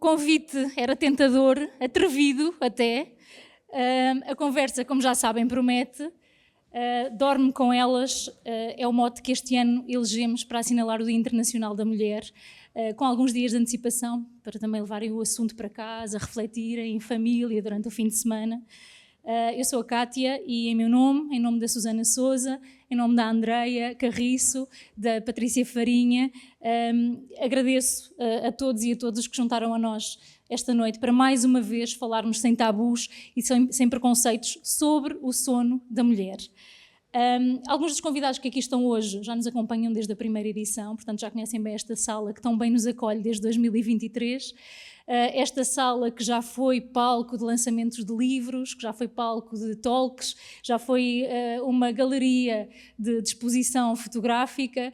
convite era tentador, atrevido até. A conversa, como já sabem, promete. Dorme com elas é o mote que este ano elegemos para assinalar o Dia Internacional da Mulher, com alguns dias de antecipação, para também levarem o assunto para casa, refletirem em família durante o fim de semana. Eu sou a Cátia e em meu nome, em nome da Susana Sousa, em nome da Andreia Carriço, da Patrícia Farinha, agradeço a todos e a todas que juntaram a nós esta noite para mais uma vez falarmos sem tabus e sem preconceitos sobre o sono da mulher. Alguns dos convidados que aqui estão hoje já nos acompanham desde a primeira edição, portanto já conhecem bem esta sala que tão bem nos acolhe desde 2023. Esta sala que já foi palco de lançamentos de livros, que já foi palco de talks, já foi uma galeria de exposição fotográfica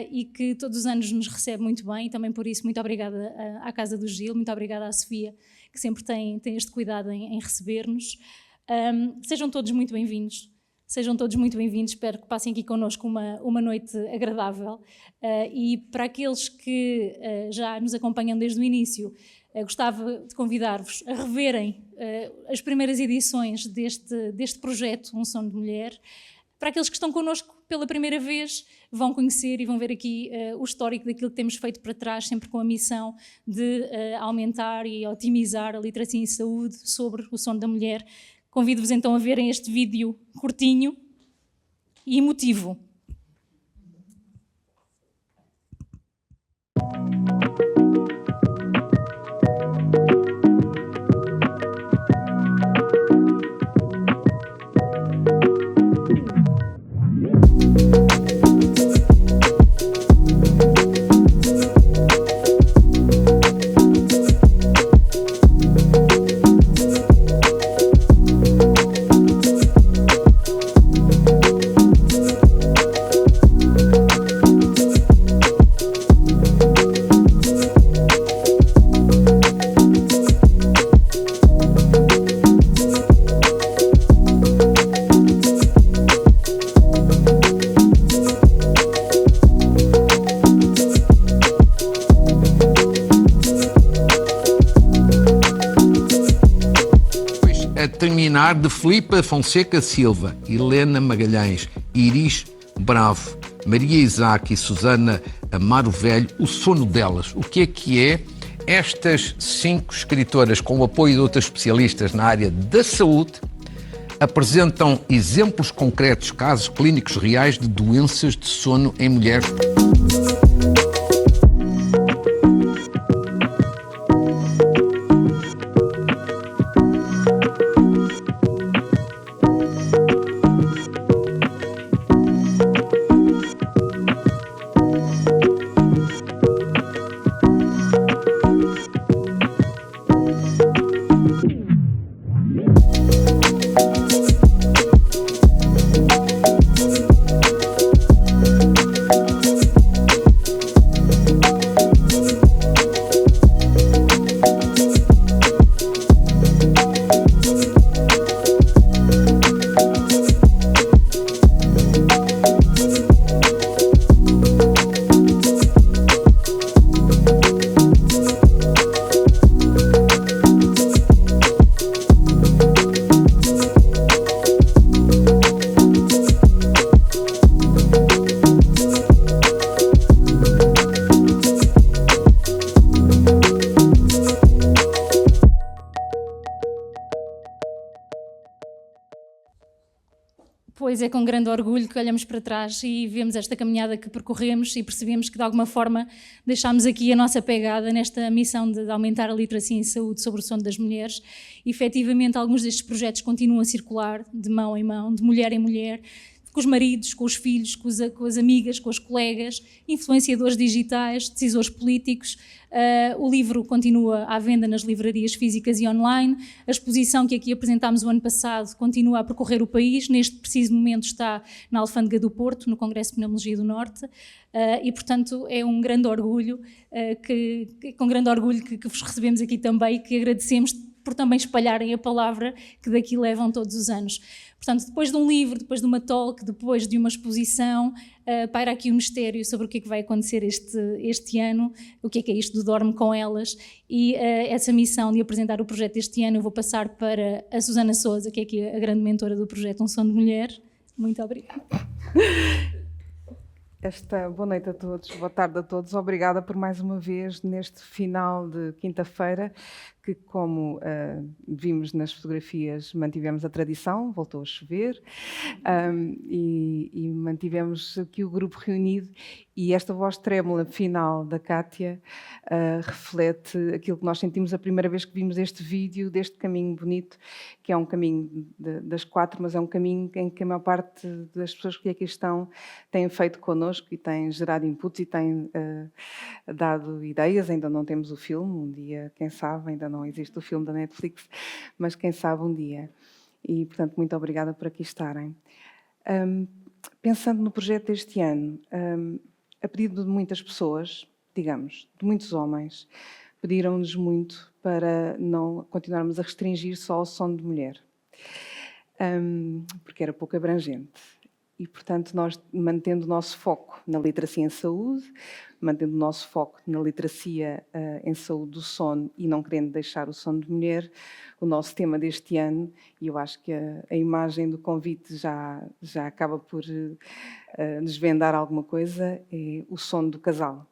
e que todos os anos nos recebe muito bem, e também por isso muito obrigada à Casa do Gil, muito obrigada à Sofia, que sempre tem este cuidado em receber-nos. Sejam todos muito bem-vindos. Sejam todos muito bem-vindos, espero que passem aqui connosco uma noite agradável. E para aqueles que já nos acompanham desde o início, gostava de convidar-vos a reverem as primeiras edições deste projeto Um Sono de Mulher. Para aqueles que estão connosco pela primeira vez, vão conhecer e vão ver aqui o histórico daquilo que temos feito para trás, sempre com a missão de aumentar e otimizar a literacia em saúde sobre o sono da mulher. Convido-vos então a verem este vídeo curtinho e emotivo. De Filipa Fonseca Silva, Helena Magalhães, Iris Bravo, Maria Isaac e Susana Amaro Velho, o sono delas. O que é? Estas 5 escritoras, com o apoio de outras especialistas na área da saúde, apresentam exemplos concretos, casos clínicos reais de doenças de sono em mulheres. Pois é com grande orgulho que olhamos para trás e vemos esta caminhada que percorremos e percebemos que de alguma forma deixámos aqui a nossa pegada nesta missão de aumentar a literacia em saúde sobre o sono das mulheres. E, efetivamente, alguns destes projetos continuam a circular de mão em mão, de mulher em mulher, com os maridos, com os filhos, com as amigas, com os colegas, influenciadores digitais, decisores políticos. O livro continua à venda nas livrarias físicas e online. A exposição que aqui apresentámos o ano passado continua a percorrer o país. Neste preciso momento está na Alfândega do Porto, no Congresso de Pneumologia do Norte. E, portanto, é um grande orgulho, com grande orgulho que vos recebemos aqui também e que agradecemos por também espalharem a palavra que daqui levam todos os anos. Portanto, depois de um livro, depois de uma talk, depois de uma exposição, paira aqui um mistério sobre o que é que vai acontecer este ano, o que é isto do Dorme com Elas, e essa missão de apresentar o projeto este ano eu vou passar para a Susana Sousa, que é aqui a grande mentora do projeto Um Som de Mulher. Muito obrigada. Boa noite a todos, boa tarde a todos. Obrigada por mais uma vez neste final de quinta-feira, que como vimos nas fotografias, mantivemos a tradição, voltou a chover, e mantivemos aqui o grupo reunido, e esta voz trêmula final da Cátia reflete aquilo que nós sentimos a primeira vez que vimos este vídeo, deste caminho bonito, que é um caminho das 4, mas é um caminho em que a maior parte das pessoas que aqui estão têm feito connosco e têm gerado inputs e têm dado ideias. Ainda não temos o filme, um dia, quem sabe, ainda não existe o filme da Netflix, mas quem sabe um dia. E, portanto, muito obrigada por aqui estarem. Pensando no projeto deste ano, a pedido de muitas pessoas, digamos, de muitos homens, pediram-nos muito para não continuarmos a restringir só ao som de mulher, porque era pouco abrangente. E, portanto, nós, mantendo o nosso foco na literacia em saúde, mantendo o nosso foco na literacia em saúde do sono e não querendo deixar o sono de mulher, o nosso tema deste ano, e eu acho que a imagem do convite já acaba por desvendar alguma coisa, é o sono do casal.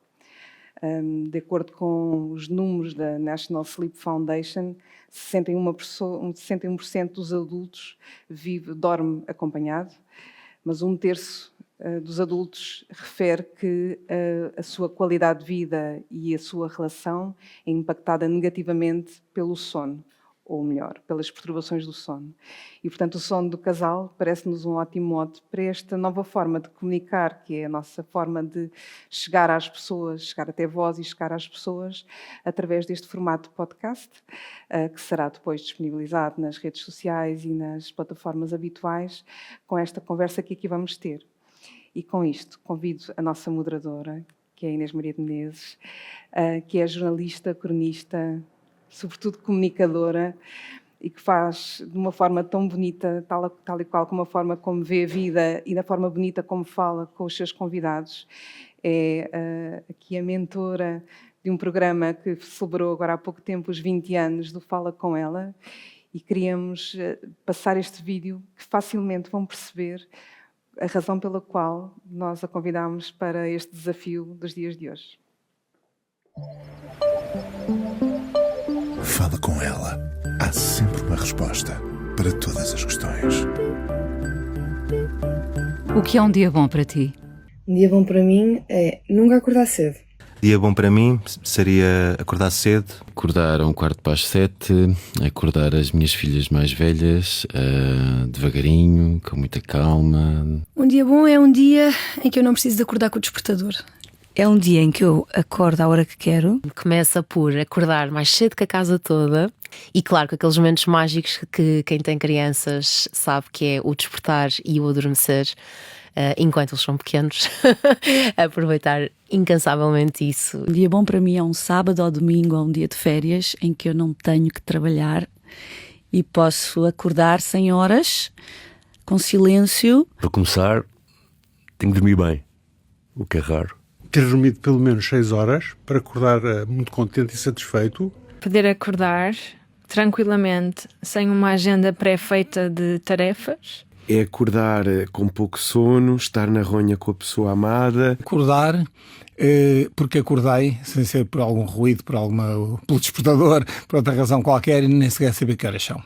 De acordo com os números da National Sleep Foundation, 61% dos adultos dorme acompanhado, mas 1/3 dos adultos refere que a sua qualidade de vida e a sua relação é impactada negativamente pelo sono, ou melhor, pelas perturbações do sono. E, portanto, o sono do casal parece-nos um ótimo mote para esta nova forma de comunicar, que é a nossa forma de chegar às pessoas, chegar até vós e chegar às pessoas através deste formato de podcast, que será depois disponibilizado nas redes sociais e nas plataformas habituais, com esta conversa que aqui vamos ter. E com isto, convido a nossa moderadora, que é a Inês Maria de Menezes, que é jornalista, cronista, sobretudo comunicadora, e que faz de uma forma tão bonita, tal e qual como a forma como vê a vida e da forma bonita como fala com os seus convidados. É aqui a mentora de um programa que celebrou agora há pouco tempo os 20 anos do Fala Com Ela, e queríamos passar este vídeo que facilmente vão perceber a razão pela qual nós a convidámos para este desafio dos dias de hoje. Fala com ela. Há sempre uma resposta para todas as questões. O que é um dia bom para ti? Um dia bom para mim é nunca acordar cedo. Dia bom para mim seria acordar cedo. Acordar a 7:15, acordar as minhas filhas mais velhas, devagarinho, com muita calma. Um dia bom é um dia em que eu não preciso de acordar com o despertador. É um dia em que eu acordo à hora que quero. Começa por acordar mais cedo que a casa toda. E claro, com aqueles momentos mágicos que quem tem crianças sabe que é o despertar e o adormecer, enquanto eles são pequenos. Aproveitar incansavelmente isso. Um dia bom para mim é um sábado ou domingo ou um dia de férias em que eu não tenho que trabalhar e posso acordar sem horas, com silêncio. Para começar, tenho que dormir bem, o que é raro. Ter dormido pelo menos 6 horas para acordar muito contente e satisfeito. Poder acordar tranquilamente, sem uma agenda pré-feita de tarefas. É acordar com pouco sono, estar na ronha com a pessoa amada. Acordar porque acordei, sem ser por algum ruído, pelo despertador, por outra razão qualquer, e nem sequer saber que horas são.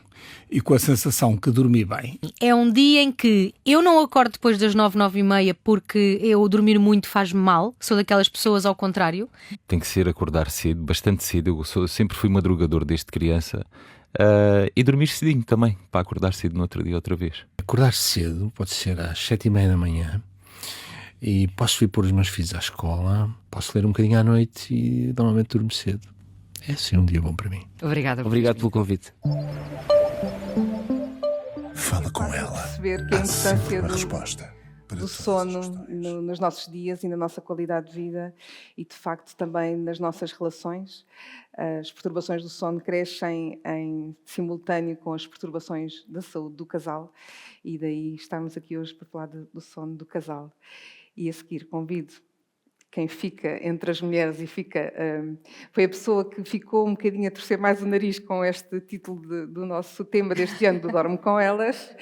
E com a sensação que dormi bem. É um dia em que eu não acordo depois das 9, 9:30 porque eu dormir muito faz-me mal. Sou daquelas pessoas ao contrário. Tem que ser acordar cedo, bastante cedo. Eu sempre fui madrugador desde criança. E dormir cedinho também, para acordar cedo no outro dia outra vez. Acordar cedo pode ser às 7:30 da manhã. E posso vir pôr os meus filhos à escola, posso ler um bocadinho à noite e normalmente durmo cedo. É assim um dia bom para mim. Obrigada. Obrigado pelo convite. Fala com ela. Perceber que a Há sempre importância uma resposta. do sono nos nossos dias e na nossa qualidade de vida e, de facto, também nas nossas relações. As perturbações do sono crescem em simultâneo com as perturbações da saúde do casal e daí estamos aqui hoje para falar do sono do casal. E a seguir convido quem fica entre as mulheres e foi a pessoa que ficou um bocadinho a torcer mais o nariz com este título do nosso tema deste ano, do Dorme com Elas,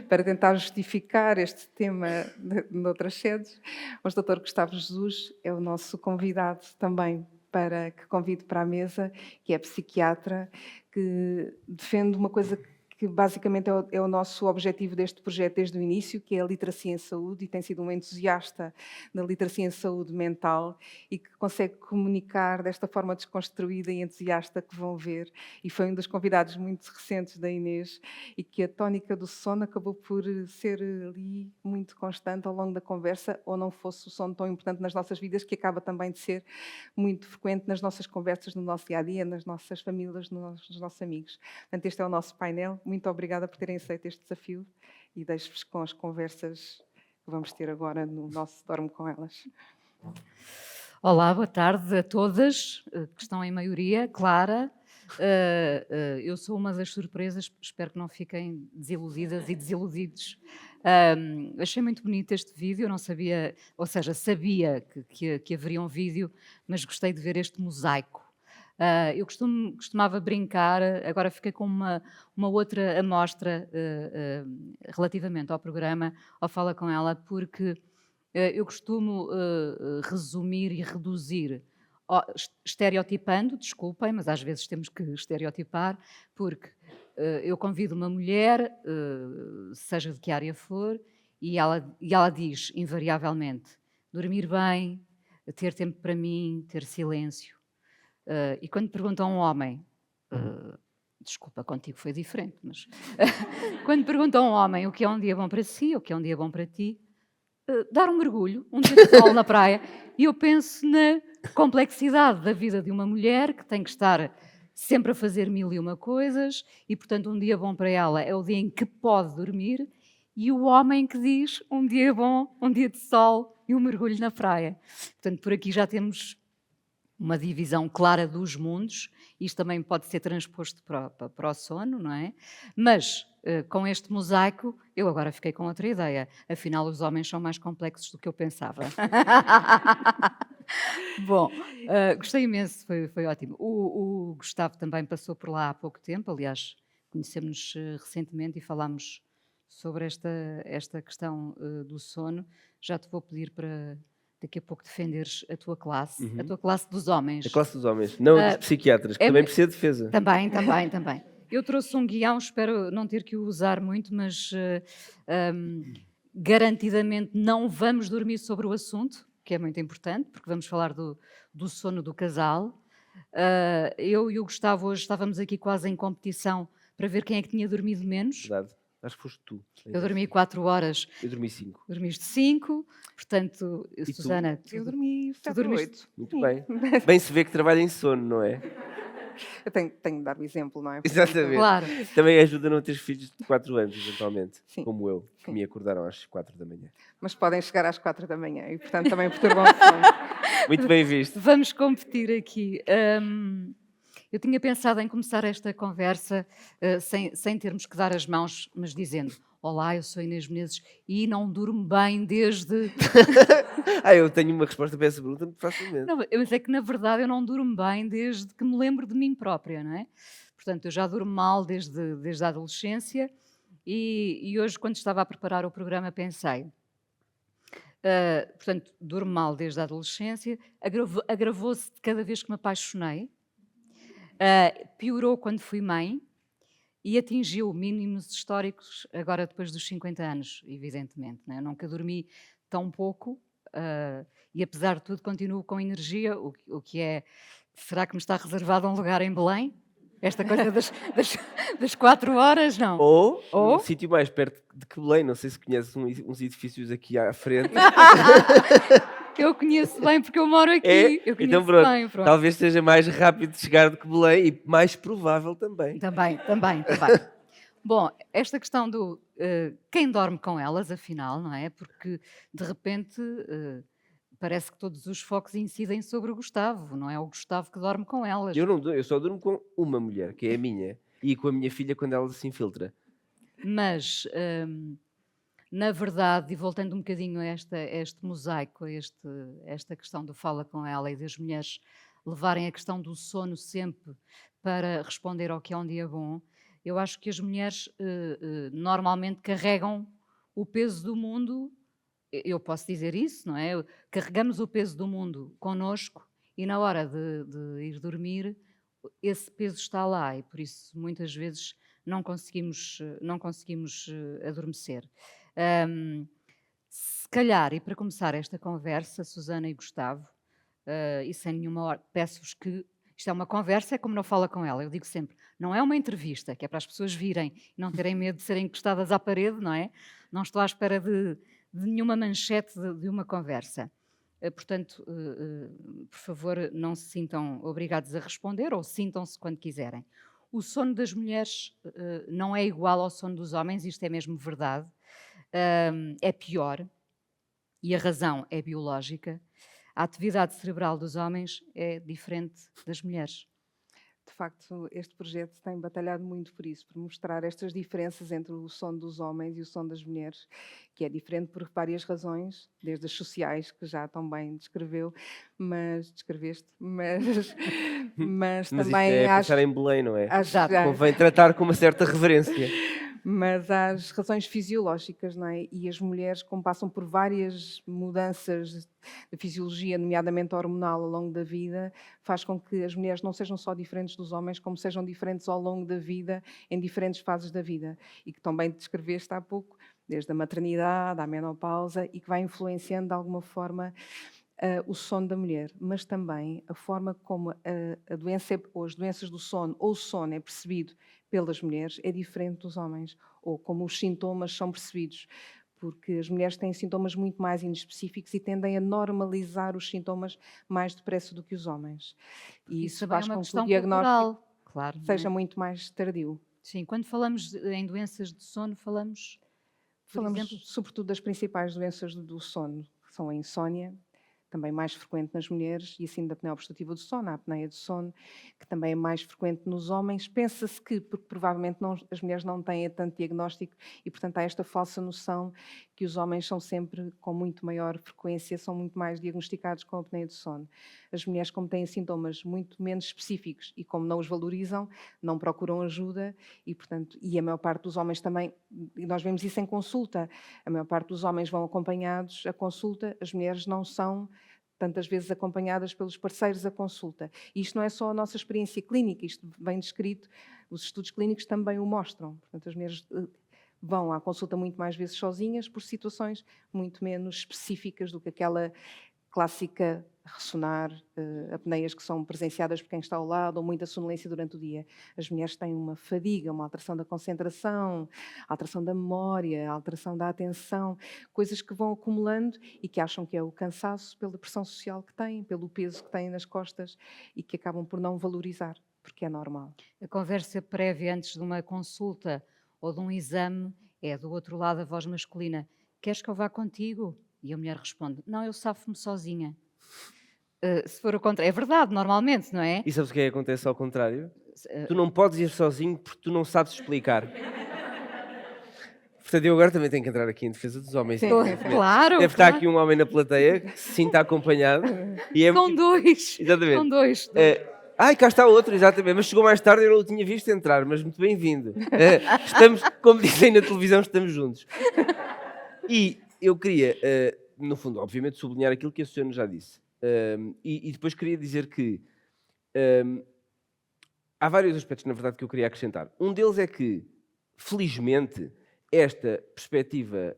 para tentar justificar este tema noutras sedes. Mas o Dr. Gustavo Jesus é o nosso convidado também para que convide para a mesa, que é psiquiatra, que defende uma coisa que basicamente é o nosso objetivo deste projeto desde o início, que é a literacia em saúde, e tem sido um entusiasta da literacia em saúde mental e que consegue comunicar desta forma desconstruída e entusiasta que vão ver. E foi um dos convidados muito recentes da Inês e que a tónica do sono acabou por ser ali muito constante ao longo da conversa, ou não fosse o sono tão importante nas nossas vidas, que acaba também de ser muito frequente nas nossas conversas, no nosso dia-a-dia, nas nossas famílias, nos nossos amigos. Portanto, este é o nosso painel. Muito obrigada por terem aceito este desafio e deixo-vos com as conversas que vamos ter agora no nosso Dorme com Elas. Olá, boa tarde a todas, que estão em maioria, Clara. Eu sou uma das surpresas, espero que não fiquem desiludidas e desiludidos. Achei muito bonito este vídeo, eu não sabia, ou seja, sabia que haveria um vídeo, mas gostei de ver este mosaico. Eu costumava brincar, agora fiquei com uma outra amostra relativamente ao programa, ao Fala Com Ela, porque eu costumo resumir e reduzir, estereotipando, desculpem, mas às vezes temos que estereotipar, porque eu convido uma mulher, seja de que área for, e ela diz, invariavelmente, dormir bem, ter tempo para mim, ter silêncio. E quando perguntam a um homem, desculpa, contigo foi diferente, mas quando perguntam a um homem o que é um dia bom para si, o que é um dia bom para ti, dar um mergulho, um dia de sol na praia, e eu penso na complexidade da vida de uma mulher que tem que estar sempre a fazer 1001 coisas e, portanto, um dia bom para ela é o dia em que pode dormir, e o homem que diz um dia bom, um dia de sol e um mergulho na praia. Portanto, por aqui já temos uma divisão clara dos mundos. Isto também pode ser transposto para o sono, não é? Mas, com este mosaico, eu agora fiquei com outra ideia. Afinal, os homens são mais complexos do que eu pensava. Bom, gostei imenso, foi ótimo. O Gustavo também passou por lá há pouco tempo, aliás, conhecemos-nos recentemente e falámos sobre esta questão do sono. Já te vou pedir para daqui a pouco defenderes a tua classe, a tua classe dos homens. A classe dos homens, não dos psiquiatras, que também precisa de defesa. Também. Eu trouxe um guião, espero não ter que o usar muito, mas garantidamente não vamos dormir sobre o assunto, que é muito importante, porque vamos falar do sono do casal. Eu e o Gustavo hoje estávamos aqui quase em competição para ver quem é que tinha dormido menos. Verdade. Acho que foste tu. Eu dormi 4 horas. Eu dormi 5. Dormiste 5, portanto, E Susana... Eu dormi 7 ou 8. Muito bem. Bem se vê que trabalha em sono, não é? Eu tenho de dar o exemplo, não é? Exatamente. Claro. Também ajuda a não ter filhos de 4 anos, eventualmente. Sim. Como eu, que me acordaram às 4 da manhã. Mas podem chegar às 4 da manhã e, portanto, também perturbam o sono. Muito bem visto. Vamos competir aqui. Eu tinha pensado em começar esta conversa sem termos que dar as mãos, mas dizendo: olá, eu sou Inês Menezes e não durmo bem desde... Eu tenho uma resposta para essa pergunta muito facilmente. Não, mas é que, na verdade, eu não durmo bem desde que me lembro de mim própria, não é? Portanto, eu já durmo mal desde a adolescência e hoje, quando estava a preparar o programa, pensei... portanto, durmo mal desde a adolescência, agravou-se cada vez que me apaixonei, piorou quando fui mãe e atingiu mínimos históricos agora depois dos 50 anos, evidentemente. Né? Eu nunca dormi tão pouco e, apesar de tudo, continuo com energia, o que é... Será que me está reservado um lugar em Belém? Esta coisa das 4 horas, não? Ou um sítio mais perto de que Belém, não sei se conheces uns edifícios aqui à frente. Eu conheço bem porque eu moro aqui. Eu então pronto. Talvez seja mais rápido de chegar do que Belém e mais provável também. Também. Bom, esta questão do quem dorme com elas, afinal, não é? Porque, de repente, parece que todos os focos incidem sobre o Gustavo, não é o Gustavo que dorme com elas. Eu só durmo com uma mulher, que é a minha, e com a minha filha quando ela se infiltra. Mas, na verdade, e voltando um bocadinho a este mosaico, a esta questão do fala com ela e das mulheres levarem a questão do sono sempre para responder ao que é um dia bom, eu acho que as mulheres normalmente carregam o peso do mundo, eu posso dizer isso, não é? Carregamos o peso do mundo connosco e na hora de ir dormir esse peso está lá e por isso muitas vezes não conseguimos adormecer. Se calhar, e para começar esta conversa, Susana e Gustavo, e sem nenhuma hora, peço-vos que isto é uma conversa, é como não fala com ela. Eu digo sempre, não é uma entrevista, que é para as pessoas virem e não terem medo de serem encostadas à parede, não é? Não estou à espera de nenhuma manchete de uma conversa. Portanto, por favor, não se sintam obrigados a responder ou sintam-se quando quiserem. O sono das mulheres não é igual ao sono dos homens, isto é mesmo verdade. É pior e a razão é biológica. A atividade cerebral dos homens é diferente das mulheres. De facto, este projeto tem batalhado muito por isso, por mostrar estas diferenças entre o sono dos homens e o sono das mulheres, que é diferente por várias razões, desde as sociais, que já tão bem descreveste, mas também isto é passar em Belém, não é? Já convém tratar com uma certa reverência. Mas há as razões fisiológicas, não é? E as mulheres, como passam por várias mudanças de fisiologia, nomeadamente hormonal, ao longo da vida, faz com que as mulheres não sejam só diferentes dos homens, como sejam diferentes ao longo da vida, em diferentes fases da vida. E que também descreveste há pouco, desde a maternidade à menopausa, e que vai influenciando de alguma forma o sono da mulher, mas também a forma como a doença ou as doenças do sono ou o sono é percebido pelas mulheres é diferente dos homens, ou como os sintomas são percebidos, porque as mulheres têm sintomas muito mais inespecíficos e tendem a normalizar os sintomas mais depressa do que os homens. E isso faz com que o diagnóstico seja muito mais tardio. Sim, quando falamos em doenças de sono, falamos sobretudo das principais doenças do sono, que são a insónia, também mais frequente nas mulheres, e assim da apneia obstrutiva do sono, a apneia do sono, que também é mais frequente nos homens. Pensa-se que, porque provavelmente as mulheres não têm tanto diagnóstico e, portanto, há esta falsa noção que os homens são sempre, com muito maior frequência, são muito mais diagnosticados com a apneia do sono. As mulheres, como têm sintomas muito menos específicos e como não os valorizam, não procuram ajuda e, portanto, e a maior parte dos homens também, e nós vemos isso em consulta, a maior parte dos homens vão acompanhados à consulta, as mulheres não são tantas vezes acompanhadas pelos parceiros à consulta. E isto não é só a nossa experiência clínica, isto vem descrito, os estudos clínicos também o mostram. Portanto, as mulheres vão à consulta muito mais vezes sozinhas por situações muito menos específicas do que aquela clássica ressonar, apneias que são presenciadas por quem está ao lado ou muita sonolência durante o dia. As mulheres têm uma fadiga, uma alteração da concentração, alteração da memória, alteração da atenção, coisas que vão acumulando e que acham que é o cansaço pela pressão social que têm, pelo peso que têm nas costas e que acabam por não valorizar, porque é normal. A conversa prévia antes de uma consulta ou de um exame é do outro lado a voz masculina. Queres que eu vá contigo? E a mulher responde, não, eu safo-me sozinha. Se for o contrário, é verdade, normalmente, não é? E sabes o que é que acontece ao contrário? Tu não podes ir sozinho porque tu não sabes explicar. Portanto, eu agora também tenho que entrar aqui em defesa dos homens. Sim, claro. Deve estar aqui um homem na plateia que se sinta acompanhado. E São dois. Exatamente. São dois. Ai, cá está outro, exatamente. Mas chegou mais tarde e eu não o tinha visto entrar, mas muito bem-vindo. Estamos, como dizem na televisão, estamos juntos. E eu queria, no fundo, obviamente, sublinhar aquilo que a Susana já disse. E depois queria dizer que há vários aspectos, na verdade, que eu queria acrescentar. Um deles é que, felizmente, esta perspectiva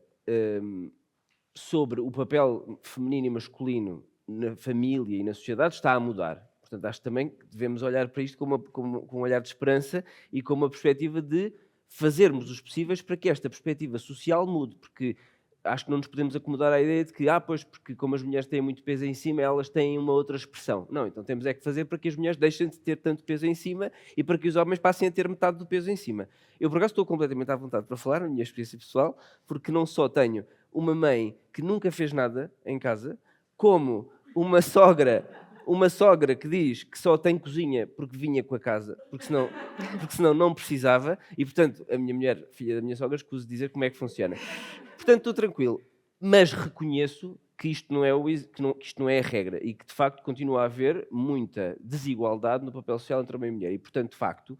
sobre o papel feminino e masculino na família e na sociedade está a mudar. Portanto, acho também que devemos olhar para isto com um olhar de esperança e com uma perspectiva de fazermos os possíveis para que esta perspectiva social mude, porque acho que não nos podemos acomodar à ideia de que, pois, porque como as mulheres têm muito peso em cima, elas têm uma outra expressão. Não, então temos é que fazer para que as mulheres deixem de ter tanto peso em cima e para que os homens passem a ter metade do peso em cima. Eu, por acaso, estou completamente à vontade para falar, na minha experiência pessoal, porque não só tenho uma mãe que nunca fez nada em casa, como uma sogra que diz que só tem cozinha porque vinha com a casa, porque senão não precisava, e portanto a minha mulher, filha da minha sogra, escuso dizer como é que funciona. Portanto, estou tranquilo, mas reconheço que isto não é a regra e que de facto continua a haver muita desigualdade no papel social entre homem e mulher, e portanto, de facto,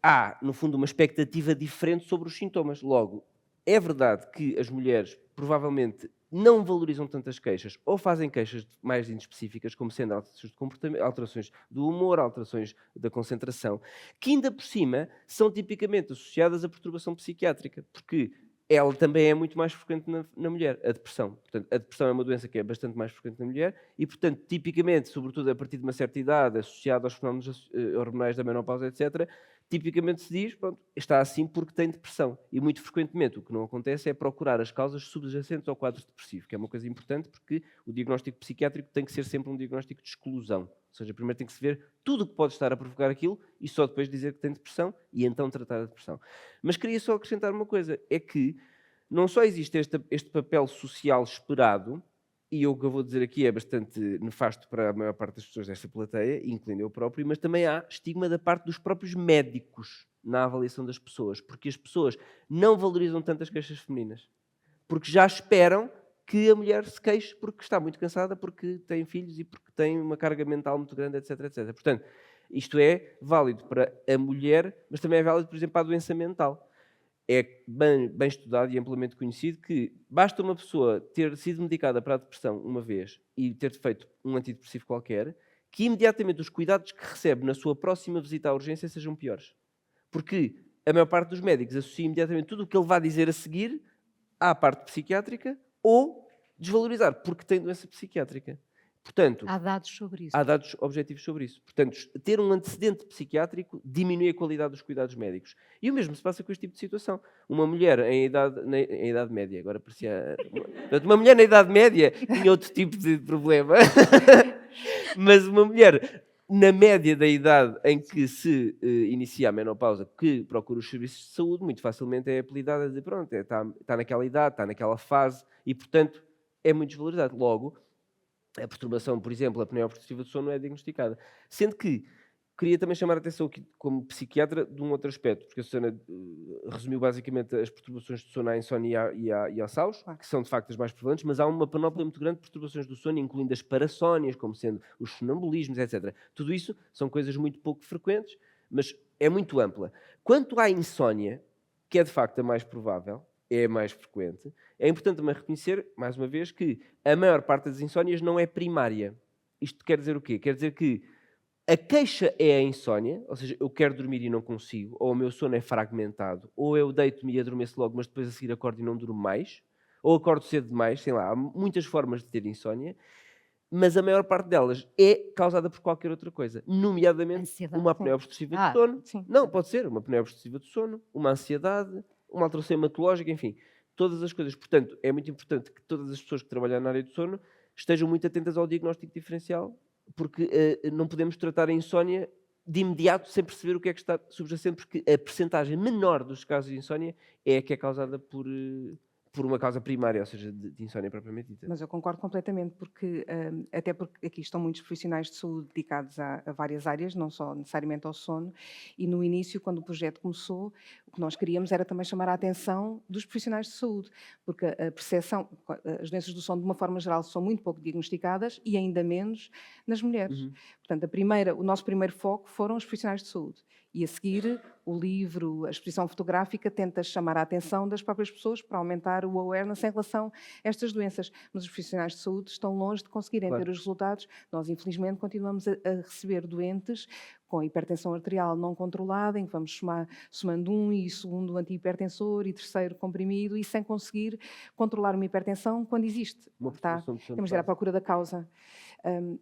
há no fundo uma expectativa diferente sobre os sintomas. Logo, é verdade que as mulheres provavelmente não valorizam tantas queixas ou fazem queixas mais inespecíficas, como sendo alterações de comportamento, alterações do humor, alterações da concentração, que ainda por cima são tipicamente associadas à perturbação psiquiátrica, porque ela também é muito mais frequente na mulher, a depressão. Portanto, a depressão é uma doença que é bastante mais frequente na mulher e, portanto, tipicamente, sobretudo a partir de uma certa idade, associada aos fenómenos hormonais da menopausa, etc., tipicamente se diz, pronto, está assim porque tem depressão. E muito frequentemente o que não acontece é procurar as causas subjacentes ao quadro depressivo, que é uma coisa importante porque o diagnóstico psiquiátrico tem que ser sempre um diagnóstico de exclusão. Ou seja, primeiro tem que se ver tudo o que pode estar a provocar aquilo e só depois dizer que tem depressão e então tratar a depressão. Mas queria só acrescentar uma coisa, é que não só existe este papel social esperado, e o que eu vou dizer aqui é bastante nefasto para a maior parte das pessoas desta plateia, incluindo eu próprio, mas também há estigma da parte dos próprios médicos na avaliação das pessoas, porque as pessoas não valorizam tanto as queixas femininas, porque já esperam que a mulher se queixe porque está muito cansada, porque tem filhos e porque tem uma carga mental muito grande, etc, etc. Portanto, isto é válido para a mulher, mas também é válido, por exemplo, para a doença mental. É bem estudado e amplamente conhecido que basta uma pessoa ter sido medicada para a depressão uma vez e ter feito um antidepressivo qualquer, que imediatamente os cuidados que recebe na sua próxima visita à urgência sejam piores. Porque a maior parte dos médicos associa imediatamente tudo o que ele vai dizer a seguir à parte psiquiátrica ou desvalorizar porque tem doença psiquiátrica. Portanto, há dados sobre isso. Há dados objetivos sobre isso. Portanto, ter um antecedente psiquiátrico diminui a qualidade dos cuidados médicos. E o mesmo se passa com este tipo de situação. Uma mulher em idade média, agora parecia... Portanto, uma mulher na idade média tinha outro tipo de problema. Mas uma mulher na média da idade em que se inicia a menopausa, que procura os serviços de saúde, muito facilmente é apelidada de, pronto, está naquela idade, está naquela fase e, portanto, é muito desvalorizado. Logo, a perturbação, por exemplo, a apneia obstrutiva do sono não é diagnosticada. Sendo que queria também chamar a atenção aqui, como psiquiatra, de um outro aspecto, porque a Susana resumiu basicamente as perturbações do sono à insónia e ao SAUS, que são de facto as mais prevalentes, mas há uma panóplia muito grande de perturbações do sono, incluindo as parassónias, como sendo os sonambulismos, etc. Tudo isso são coisas muito pouco frequentes, mas é muito ampla. Quanto à insónia, que é de facto a mais provável, é a mais frequente, é importante também reconhecer, mais uma vez, que a maior parte das insónias não é primária. Isto quer dizer o quê? Quer dizer que a queixa é a insónia, ou seja, eu quero dormir e não consigo, ou o meu sono é fragmentado, ou eu deito-me e adormeço logo, mas depois a seguir acordo e não durmo mais, ou acordo cedo demais, sei lá, há muitas formas de ter insónia, mas a maior parte delas é causada por qualquer outra coisa, nomeadamente ansiedade, uma apneia obstrutiva do sono. Sim. Não, pode ser uma apneia obstrutiva do sono, uma ansiedade, uma alteração hematológica, enfim, todas as coisas. Portanto, é muito importante que todas as pessoas que trabalham na área do sono estejam muito atentas ao diagnóstico diferencial, porque não podemos tratar a insónia de imediato sem perceber o que é que está subjacente, porque a percentagem menor dos casos de insónia é a que é causada por uma causa primária, ou seja, de insónia propriamente dita. Mas eu concordo completamente, porque até porque aqui estão muitos profissionais de saúde dedicados a várias áreas, não só necessariamente ao sono, e no início, quando o projeto começou, o que nós queríamos era também chamar a atenção dos profissionais de saúde, porque a percepção, as doenças do sono, de uma forma geral, são muito pouco diagnosticadas e ainda menos nas mulheres. Uhum. Portanto, o nosso primeiro foco foram os profissionais de saúde. E a seguir, o livro, a exposição fotográfica, tenta chamar a atenção das próprias pessoas para aumentar o awareness em relação a estas doenças. Mas os profissionais de saúde estão longe de conseguirem ter os resultados. Nós, infelizmente, continuamos a receber doentes com hipertensão arterial não controlada, em que vamos somando um e segundo antihipertensor e terceiro comprimido, e sem conseguir controlar uma hipertensão quando existe. Temos de ir à procura da causa.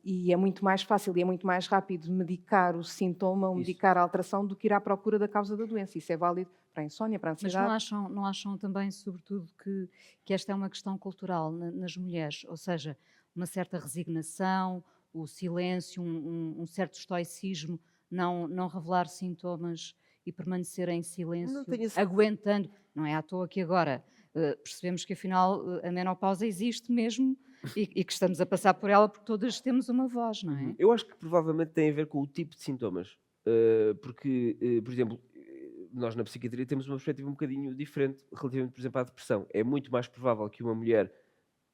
E é muito mais fácil e é muito mais rápido medicar o sintoma ou medicar a alteração do que ir à procura da causa da doença. Isso é válido para a insónia, para a ansiedade. Mas não acham também, sobretudo, que esta é uma questão cultural nas mulheres? Ou seja, uma certa resignação, o silêncio, um certo estoicismo, não revelar sintomas e permanecer em silêncio, aguentando. Não é à toa que agora percebemos que afinal a menopausa existe mesmo e que estamos a passar por ela porque todas temos uma voz, não é? Eu acho que provavelmente tem a ver com o tipo de sintomas. Porque, por exemplo, nós na psiquiatria temos uma perspectiva um bocadinho diferente relativamente, por exemplo, à depressão. É muito mais provável que uma mulher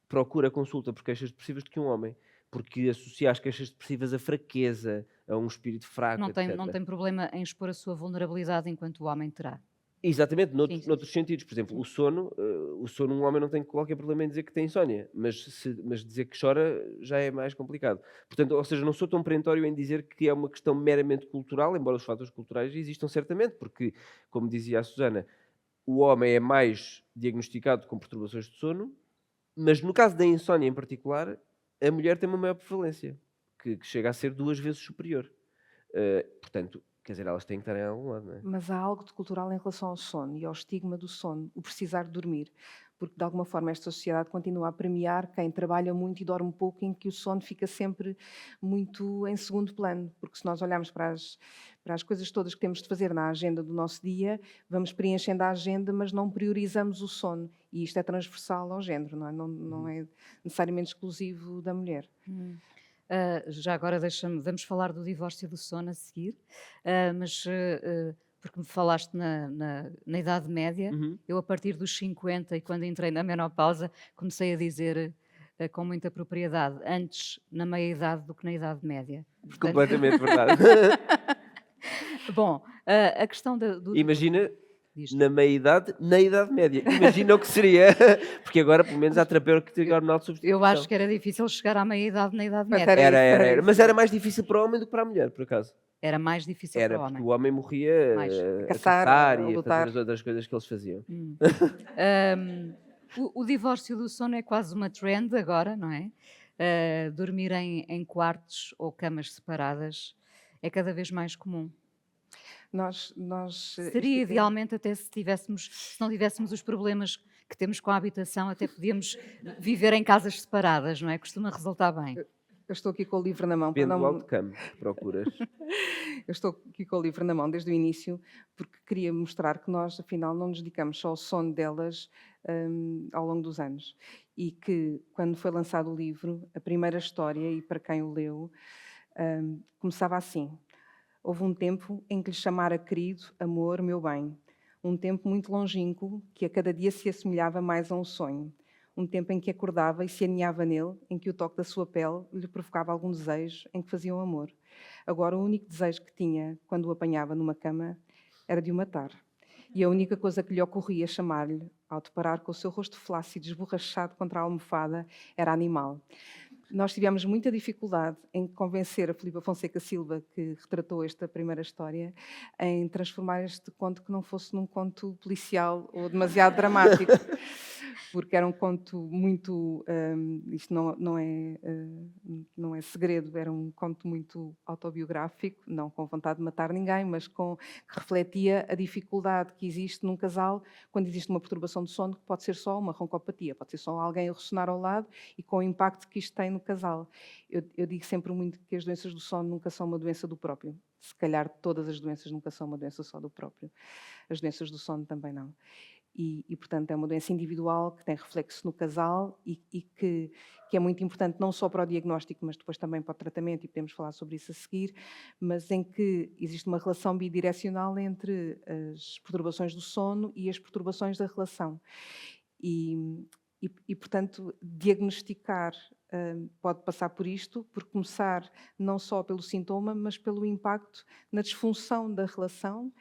procure consulta por queixas depressivas do que um homem, porque associa as queixas depressivas a fraqueza, a um espírito fraco, etc. Não tem problema em expor a sua vulnerabilidade enquanto o homem terá. Exatamente, noutros sentidos. Por exemplo, o sono, um homem não tem qualquer problema em dizer que tem insónia, mas dizer que chora já é mais complicado. Portanto, ou seja, não sou tão perentório em dizer que é uma questão meramente cultural, embora os fatores culturais existam certamente, porque, como dizia a Susana, o homem é mais diagnosticado com perturbações de sono, mas no caso da insónia em particular, a mulher tem uma maior prevalência, que chega a ser 2 vezes superior. Portanto, quer dizer, elas têm que estar em algum lado, não é? Mas há algo de cultural em relação ao sono e ao estigma do sono, o precisar de dormir, porque de alguma forma esta sociedade continua a premiar quem trabalha muito e dorme pouco, em que o sono fica sempre muito em segundo plano, porque se nós olharmos para as coisas todas que temos de fazer na agenda do nosso dia, vamos preenchendo a agenda, mas não priorizamos o sono, e isto é transversal ao género, não é? Não é necessariamente exclusivo da mulher. Já agora vamos falar do divórcio do sono a seguir, mas porque me falaste na Idade Média, eu a partir dos 50 e quando entrei na menopausa comecei a dizer com muita propriedade, antes na meia-idade do que na Idade Média. Portanto... Completamente verdade. Bom, a questão do... Imagina... Na meia-idade, na Idade Média. Imagina o que seria, porque agora pelo menos há terapêutica hormonal de substituição. Eu acho que era difícil chegar à meia-idade na Idade Média. Era. Mas era mais difícil para o homem do que para a mulher, por acaso. Era mais difícil para o homem. Porque o homem morria a caçar e a fazer as outras coisas que eles faziam. O divórcio do sono é quase uma trend agora, não é? Dormir em quartos ou camas separadas é cada vez mais comum. Seria idealmente até se não tivéssemos os problemas que temos com a habitação, até podíamos viver em casas separadas, não é? Costuma resultar bem. Eu estou aqui com o livro na mão. Depende do outcome que procuras. Eu estou aqui com o livro na mão desde o início, porque queria mostrar que nós, afinal, não nos dedicamos só ao sono delas ao longo dos anos. E que, quando foi lançado o livro, a primeira história, e para quem o leu, começava assim. Houve um tempo em que lhe chamara querido, amor, meu bem. Um tempo muito longínquo, que a cada dia se assemelhava mais a um sonho. Um tempo em que acordava e se aninhava nele, em que o toque da sua pele lhe provocava algum desejo, em que faziam amor. Agora, o único desejo que tinha, quando o apanhava numa cama, era de o matar. E a única coisa que lhe ocorria chamar-lhe, ao deparar com o seu rosto flácido esborrachado contra a almofada, era animal. Nós tivemos muita dificuldade em convencer a Filipa Fonseca Silva, que retratou esta primeira história, em transformar este conto que não fosse num conto policial ou demasiado dramático, porque era um conto muito... isto não é segredo, era um conto muito autobiográfico, não com vontade de matar ninguém, mas que refletia a dificuldade que existe num casal quando existe uma perturbação de sono, que pode ser só uma roncopatia, pode ser só alguém a ressonar ao lado, e com o impacto que isto tem no casal. Eu digo sempre muito que as doenças do sono nunca são uma doença do próprio. Se calhar todas as doenças nunca são uma doença só do próprio. As doenças do sono também não. E portanto, é uma doença individual que tem reflexo no casal e que é muito importante não só para o diagnóstico, mas depois também para o tratamento, e podemos falar sobre isso a seguir, mas em que existe uma relação bidirecional entre as perturbações do sono e as perturbações da relação. E portanto, diagnosticar pode passar por isto, por começar não só pelo sintoma, mas pelo impacto na disfunção da relação.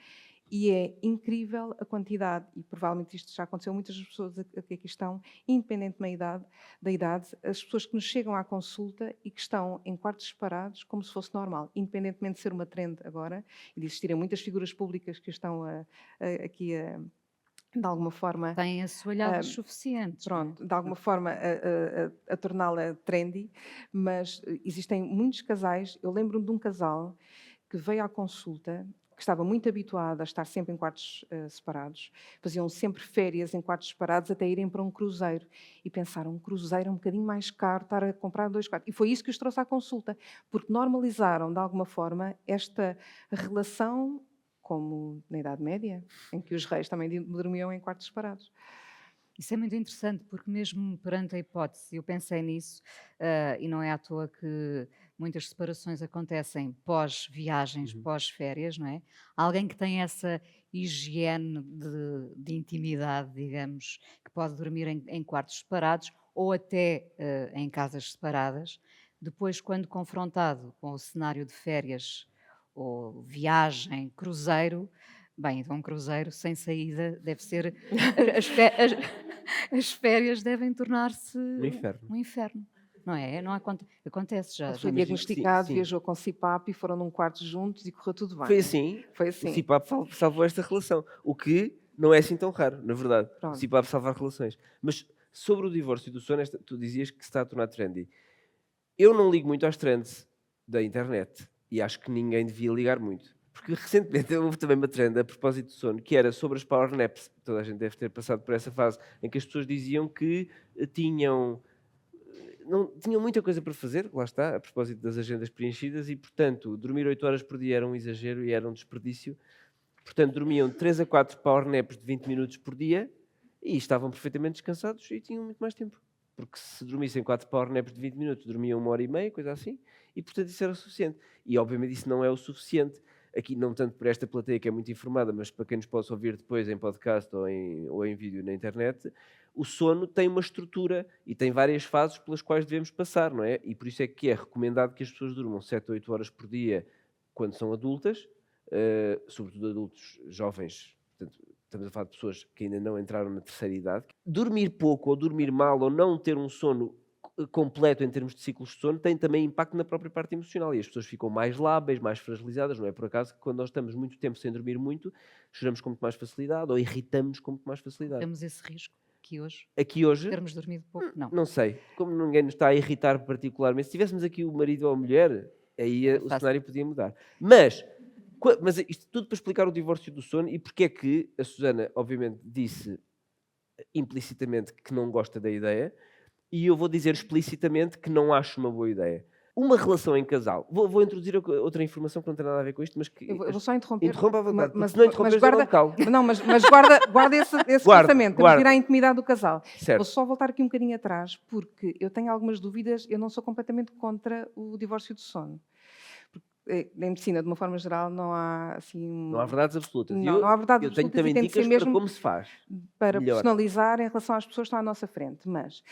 E é incrível a quantidade, e provavelmente isto já aconteceu, muitas pessoas que aqui estão, independentemente da idade, as pessoas que nos chegam à consulta e que estão em quartos separados como se fosse normal, independentemente de ser uma trend agora, e de existirem muitas figuras públicas que estão aqui de alguma forma... Têm assoalhados suficientes. Pronto, de alguma forma a torná-la trendy, mas existem muitos casais. Eu lembro-me de um casal que veio à consulta, que estava muito habituado a estar sempre em quartos separados, faziam sempre férias em quartos separados até irem para um cruzeiro. E pensaram, um cruzeiro é um bocadinho mais caro, estar a comprar 2 quartos. E foi isso que os trouxe à consulta, porque normalizaram, de alguma forma, esta relação, como na Idade Média, em que os reis também dormiam em quartos separados. Isso é muito interessante, porque mesmo perante a hipótese, eu pensei nisso, e não é à toa que muitas separações acontecem pós-viagens, pós-férias, não é? Alguém que tem essa higiene de intimidade, digamos, que pode dormir em quartos separados ou até em casas separadas, depois, quando confrontado com o cenário de férias ou viagem, cruzeiro, bem, então um cruzeiro sem saída deve ser... As férias devem tornar-se um inferno. Não é? Não acontece já. Foi diagnosticado, viajou com CPAP e foram num quarto juntos e correu tudo bem. Foi assim? Foi assim. O CPAP salvou esta relação. O que não é assim tão raro, na verdade. Pronto. O CPAP salvar relações. Mas sobre o divórcio do sono, tu dizias que se está a tornar trendy. Eu não ligo muito às trends da internet. E acho que ninguém devia ligar muito. Porque recentemente houve também uma trend a propósito do sono, que era sobre as power naps. Toda a gente deve ter passado por essa fase, em que as pessoas diziam que tinham muita coisa para fazer, lá está, a propósito das agendas preenchidas, e, portanto, dormir 8 horas por dia era um exagero e era um desperdício. Portanto, dormiam 3 a 4 power naps de 20 minutos por dia e estavam perfeitamente descansados e tinham muito mais tempo. Porque se dormissem 4 power naps de 20 minutos, dormiam 1h30, coisa assim, e, portanto, isso era o suficiente. E, obviamente, isso não é o suficiente. Aqui, não tanto por esta plateia que é muito informada, mas para quem nos possa ouvir depois em podcast ou em vídeo na internet, o sono tem uma estrutura e tem várias fases pelas quais devemos passar, não é? E por isso é que é recomendado que as pessoas durmam 7 a 8 horas por dia quando são adultas, sobretudo adultos jovens, portanto, estamos a falar de pessoas que ainda não entraram na terceira idade. Dormir pouco ou dormir mal ou não ter um sono completo em termos de ciclos de sono tem também impacto na própria parte emocional e as pessoas ficam mais lábeis, mais fragilizadas. Não é por acaso que quando nós estamos muito tempo sem dormir muito, choramos com muito mais facilidade ou irritamos com muito mais facilidade. Temos esse risco aqui hoje termos dormido pouco, não. Não sei, como ninguém nos está a irritar particularmente, se tivéssemos aqui o marido ou a mulher, aí o cenário podia mudar. Mas isto tudo para explicar o divórcio do sono e porque é que a Susana obviamente disse implicitamente que não gosta da ideia. E eu vou dizer explicitamente que não acho uma boa ideia. Uma relação em casal. Vou introduzir outra informação que não tem nada a ver com isto, mas que... Eu vou só interromper. Interrompa à vontade, mas não interromper, mas guarda esse pensamento. Temos de ir à intimidade do casal. Certo. Vou só voltar aqui um bocadinho atrás, porque eu tenho algumas dúvidas. Eu não sou completamente contra o divórcio do sono. Porque, na medicina, de uma forma geral, não há assim... Não há verdades absolutas. Não há verdades absolutas. Eu tenho também dicas para como se faz. Para personalizar em relação às pessoas que estão à nossa frente. Mas...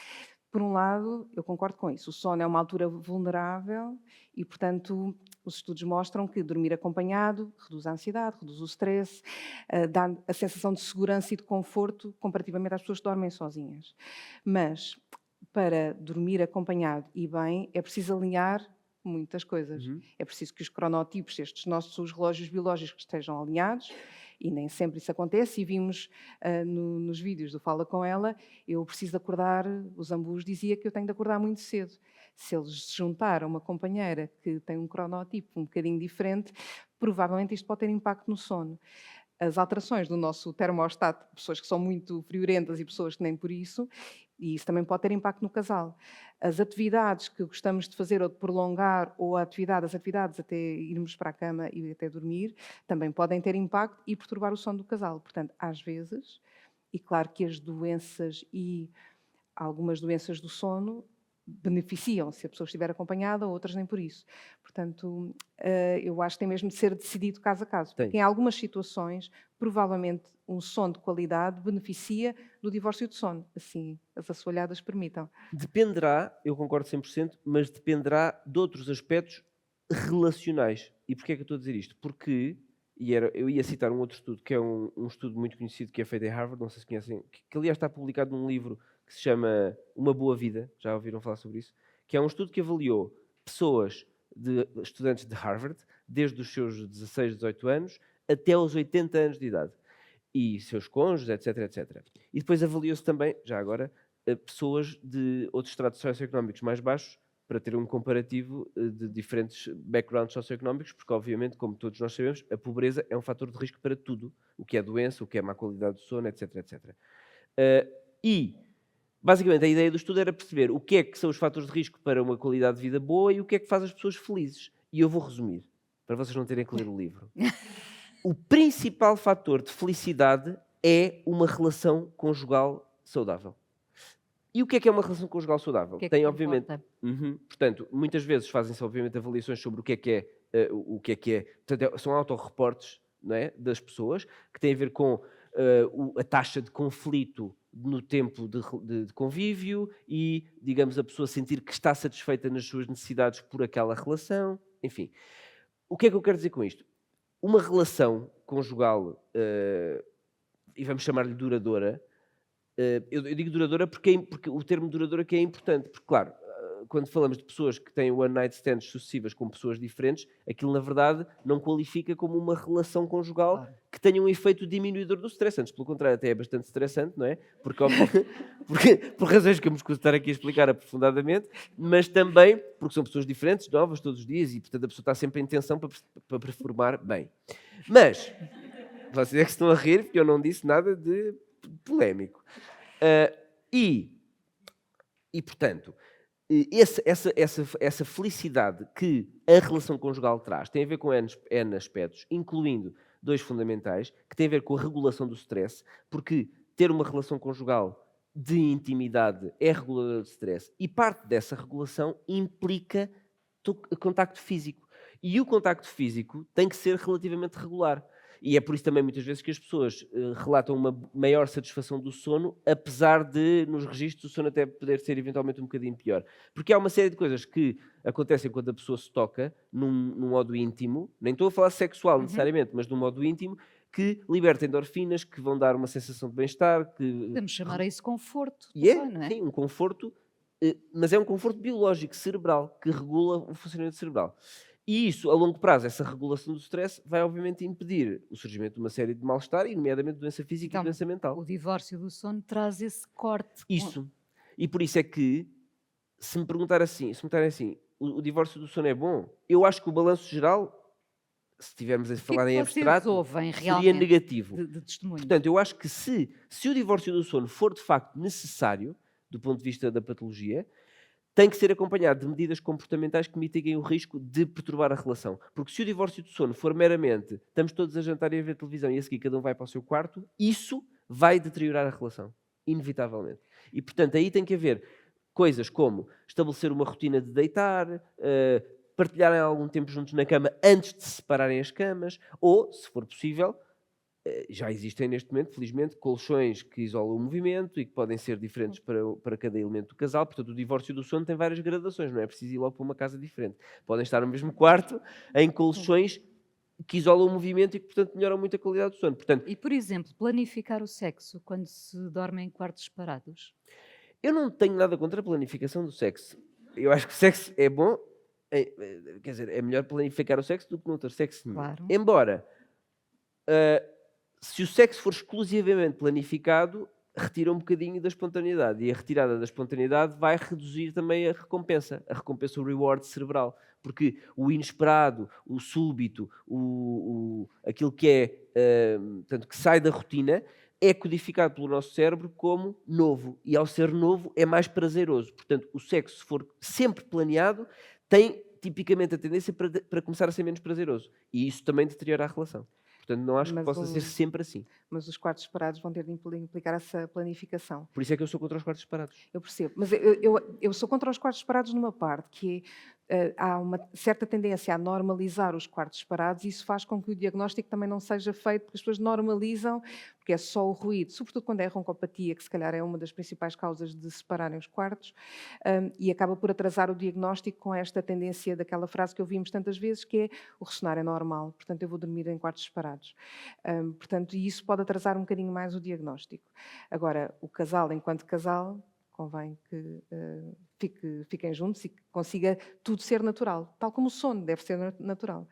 Por um lado, eu concordo com isso. O sono é uma altura vulnerável e, portanto, os estudos mostram que dormir acompanhado reduz a ansiedade, reduz o stress, dá a sensação de segurança e de conforto comparativamente às pessoas que dormem sozinhas. Mas, para dormir acompanhado e bem, é preciso alinhar muitas coisas. É preciso que os cronotipos, estes nossos relógios biológicos, estejam alinhados. E nem sempre isso acontece, e vimos nos vídeos do Fala Com Ela, eu preciso acordar, o Zambus dizia que eu tenho de acordar muito cedo. Se eles se juntar a uma companheira que tem um cronotipo um bocadinho diferente, provavelmente isto pode ter impacto no sono. As alterações do nosso termostato, pessoas que são muito friorentas e pessoas que nem por isso, e isso também pode ter impacto no casal. As atividades que gostamos de fazer ou de prolongar, ou as atividades até irmos para a cama e até dormir, também podem ter impacto e perturbar o sono do casal. Portanto, às vezes, e claro que as doenças e algumas doenças do sono beneficiam se a pessoa estiver acompanhada, outras nem por isso. Portanto, eu acho que tem mesmo de ser decidido caso a caso. Porque em algumas situações, provavelmente, um sono de qualidade beneficia do divórcio de sono. Assim, as assoalhadas permitam. Dependerá, eu concordo 100%, mas dependerá de outros aspectos relacionais. E porquê é que eu estou a dizer isto? Porque, eu ia citar um outro estudo, que é um estudo muito conhecido, que é feito em Harvard, não sei se conhecem, que aliás está publicado num livro que se chama Uma Boa Vida, já ouviram falar sobre isso? Que é um estudo que avaliou pessoas, estudantes de Harvard, desde os seus 16, 18 anos até aos 80 anos de idade. e seus cônjuges, etc, etc. E depois avaliou-se também, já agora, pessoas de outros estratos socioeconómicos mais baixos, para ter um comparativo de diferentes backgrounds socioeconómicos, porque obviamente, como todos nós sabemos, a pobreza é um fator de risco para tudo, o que é doença, o que é má qualidade do sono, etc, etc. E, basicamente, a ideia do estudo era perceber o que é que são os fatores de risco para uma qualidade de vida boa e o que é que faz as pessoas felizes. E eu vou resumir, para vocês não terem que ler o livro. O principal fator de felicidade é uma relação conjugal saudável. E o que é uma relação conjugal saudável? Que tem, obviamente... Portanto, muitas vezes fazem-se, obviamente, avaliações sobre o que é. Portanto, são autorreportes, não é, das pessoas, que têm a ver com a taxa de conflito no tempo de convívio e, digamos, a pessoa sentir que está satisfeita nas suas necessidades por aquela relação. Enfim, o que é que eu quero dizer com isto? Uma relação conjugal, e vamos chamar-lhe duradoura, eu digo duradoura porque o termo duradoura que é importante, porque, claro, quando falamos de pessoas que têm one night stands sucessivas com pessoas diferentes, aquilo, na verdade, não qualifica como uma relação conjugal que tenha um efeito diminuidor do stress. Antes, pelo contrário, até é bastante estressante, não é? Porque por razões que eu me escuso estar aqui a explicar aprofundadamente, mas também porque são pessoas diferentes, novas, todos os dias, e, portanto, a pessoa está sempre em tensão para performar bem. Mas, vocês é que estão a rir, porque eu não disse nada de polémico. E portanto, essa felicidade que a relação conjugal traz tem a ver com N aspectos, incluindo 2 fundamentais, que têm a ver com a regulação do stress, porque ter uma relação conjugal de intimidade é reguladora de stress, e parte dessa regulação implica contacto físico. E o contacto físico tem que ser relativamente regular. E é por isso também muitas vezes que as pessoas relatam uma maior satisfação do sono, apesar de, nos registros, o sono até poder ser eventualmente um bocadinho pior. Porque há uma série de coisas que acontecem quando a pessoa se toca num modo íntimo, nem estou a falar sexual necessariamente, mas num modo íntimo, que liberta endorfinas, que vão dar uma sensação de bem-estar. Podemos chamar a isso conforto. E Não é? Sim, um conforto, mas é um conforto biológico, cerebral, que regula o funcionamento cerebral. E isso, a longo prazo, essa regulação do stress vai obviamente impedir o surgimento de uma série de mal-estar, e nomeadamente doença física e doença mental. O divórcio do sono traz esse corte. Isso. E por isso é que, se me perguntarem assim, o divórcio do sono é bom? Eu acho que o balanço geral, se estivermos a falar em abstrato, seria negativo. De testemunho. Portanto, eu acho que se o divórcio do sono for de facto necessário, do ponto de vista da patologia, tem que ser acompanhado de medidas comportamentais que mitiguem o risco de perturbar a relação. Porque se o divórcio do sono for meramente estamos todos a jantar e a ver televisão e a seguir cada um vai para o seu quarto, isso vai deteriorar a relação, inevitavelmente. E, portanto, aí tem que haver coisas como estabelecer uma rotina de deitar, partilharem algum tempo juntos na cama antes de se separarem as camas, ou, se for possível, já existem neste momento, felizmente, colchões que isolam o movimento e que podem ser diferentes para cada elemento do casal. Portanto, o divórcio do sono tem várias gradações, não é preciso ir logo para uma casa diferente. Podem estar no mesmo quarto, em colchões que isolam o movimento e que, portanto, melhoram muito a qualidade do sono. Portanto, e, por exemplo, planificar o sexo quando se dorme em quartos separados? Eu não tenho nada contra a planificação do sexo. Eu acho que o sexo é bom, quer dizer, é melhor planificar o sexo do que não ter sexo nenhum. Claro. Embora... se o sexo for exclusivamente planificado, retira um bocadinho da espontaneidade. E a retirada da espontaneidade vai reduzir também a recompensa, o reward cerebral. Porque o inesperado, o súbito, aquilo que é, portanto, que sai da rotina, é codificado pelo nosso cérebro como novo. E ao ser novo, é mais prazeroso. Portanto, o sexo, se for sempre planeado, tem tipicamente a tendência para começar a ser menos prazeroso. E isso também deteriora a relação. Portanto, não acho que possa ser sempre assim. Mas os quartos separados vão ter de implicar essa planificação. Por isso é que eu sou contra os quartos separados. Eu percebo. Mas eu sou contra os quartos separados numa parte, que há uma certa tendência a normalizar os quartos separados, e isso faz com que o diagnóstico também não seja feito, porque as pessoas normalizam, porque é só o ruído, sobretudo quando é a roncopatia, que se calhar é uma das principais causas de separarem os quartos, e acaba por atrasar o diagnóstico com esta tendência daquela frase que ouvimos tantas vezes, que é o ressonar é normal, portanto eu vou dormir em quartos separados. Portanto, e isso pode atrasar um bocadinho mais o diagnóstico. Agora, o casal, enquanto casal, convém que fiquem juntos e que consiga tudo ser natural, tal como o sono deve ser natural.